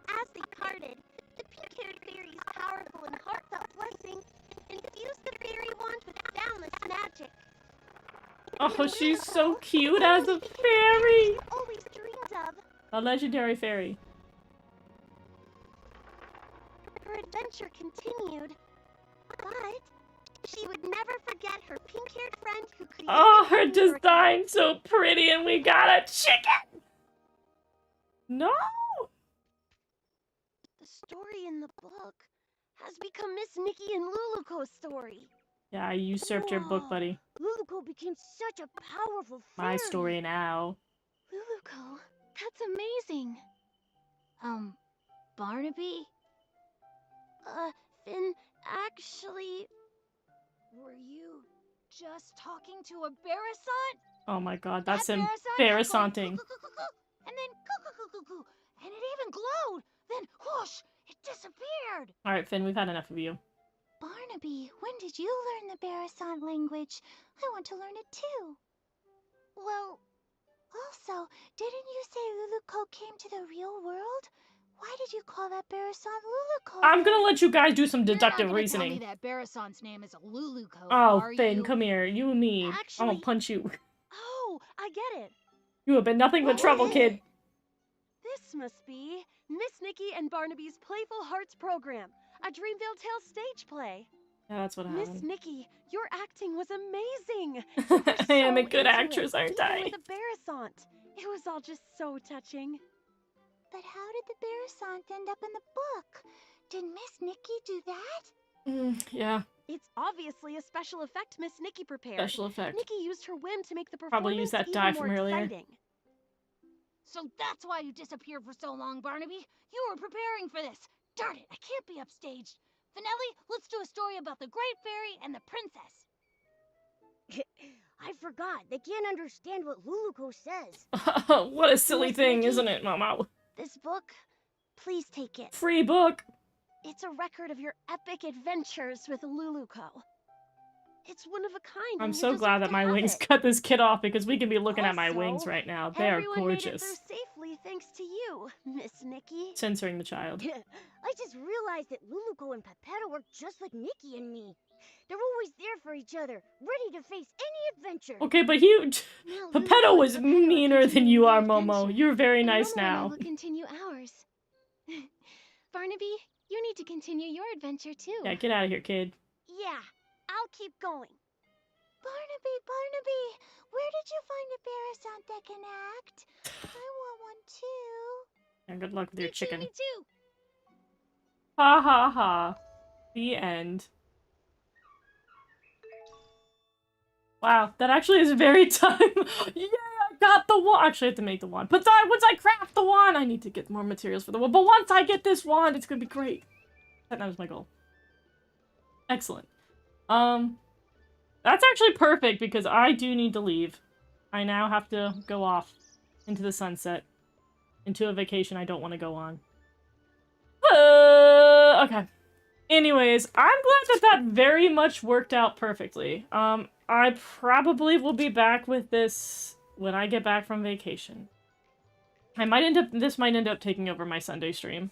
As they parted, the pink-haired fairy's powerful and heartfelt blessing infused the fairy wand with boundless magic. Oh, she's so cute as a fairy! Always dreamed of. A legendary fairy. Her adventure continued, but she would never forget her pink-haired friend who created Oh, her the miracle. design's so pretty and we got a chicken! No! The story in the book has become Miss Nikki and Luluko's story. Yeah, I usurped your book, buddy. Luluko became such a powerful fairy. My story now. Luluko, that's amazing. Barnaby? Finn, actually... Were you just talking to a Barasant? Oh my god, that's That Barasant kept embarrassing. going coo-coo-coo-coo-coo, and then coo-coo-coo-coo-coo, and it even glowed. Then whoosh, it disappeared. Alright, Finn, we've had enough of you. Barnaby, when did you learn the Barasant language? I want to learn it too. Well, Also, didn't you say Luluko came to the real world? Why did you call that Barasant Luluko? I'm gonna let you guys do some You're not deductive gonna reasoning. Tell me that Barasant's name is Luluko, Oh, are Finn, you? come here. You and me. I'm Actually- gonna punch you. oh, I get it. You have been nothing but What trouble, was kid. it? This must be Miss Nikki and Barnaby's Playful Hearts program, a Dreamville Tales stage play. Yeah, that's what Miss happened. Nikki, your acting was amazing. I am a So good into actress, it, aren't even I? with a Barasant. It was all just so touching. But how did the Barasant end up in the book? Did Miss Nikki do that? Yeah, It's obviously a special effect Miss Nikki prepared. special effect. Nikki used her whim to make the performance Probably used that even dye more from earlier. exciting. So that's why you disappeared for so long, Barnaby. You were preparing for this. Darn it, I can't be upstaged. Finelli, let's do a story about the Great Fairy and the Princess. I forgot. They can't understand what Luluko says. What a silly Miss thing, Nikki? isn't it, Mama? This book, please take it. Free book. It's a record of your epic adventures with Luluko. It's one of a kind. I'm and you so glad deserve that to my have wings it. cut this kid off because we can be looking at my wings Also, right now. They are Everyone made it gorgeous. through safely thanks to you, Miss Nikki. Censoring the child. I just realized that Luluko and Pepetto work just like Nikki and me. They're always there for each other, ready to face any adventure. Okay, but you... Now, Pepetto Luluko was and Pepetto are meaner than continuing you their are, Momo. adventure, You're very and nice Momo and I now. will continue ours. Barnaby, you need to continue your adventure too. Yeah, get out of here, kid. Yeah, I'll keep going. Barnaby, where did you find a Barasant that can act? I want one too. And good luck with your Me too, chicken. me too. Ha ha ha. The end. Wow, that actually is very time. Yeah, I got the wand. Actually, I have to make the wand. But once I craft the wand, I need to get more materials for the wand. But once I get this wand, it's gonna be great. That was my goal. Excellent. That's actually perfect because I do need to leave. I now have to go off into the sunset. Into a vacation I don't want to go on. Okay. Anyways, I'm glad that very much worked out perfectly. I probably will be back with this when I get back from vacation. This might end up taking over my Sunday stream.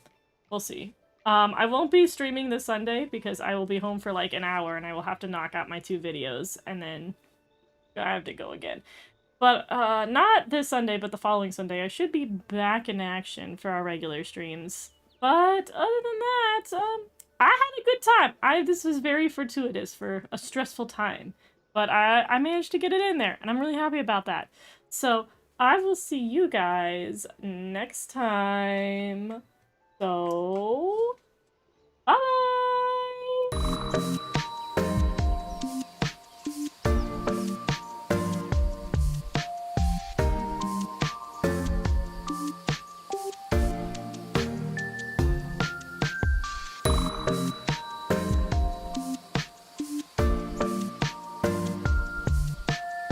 We'll see. I won't be streaming this Sunday because I will be home for like an hour and I will have to knock out my 2 videos and then I have to go again. But, not this Sunday, but the following Sunday, I should be back in action for our regular streams. But, other than that, I had a good time. This was very fortuitous for a stressful time. But I managed to get it in there, and I'm really happy about that. So, I will see you guys next time. So, bye!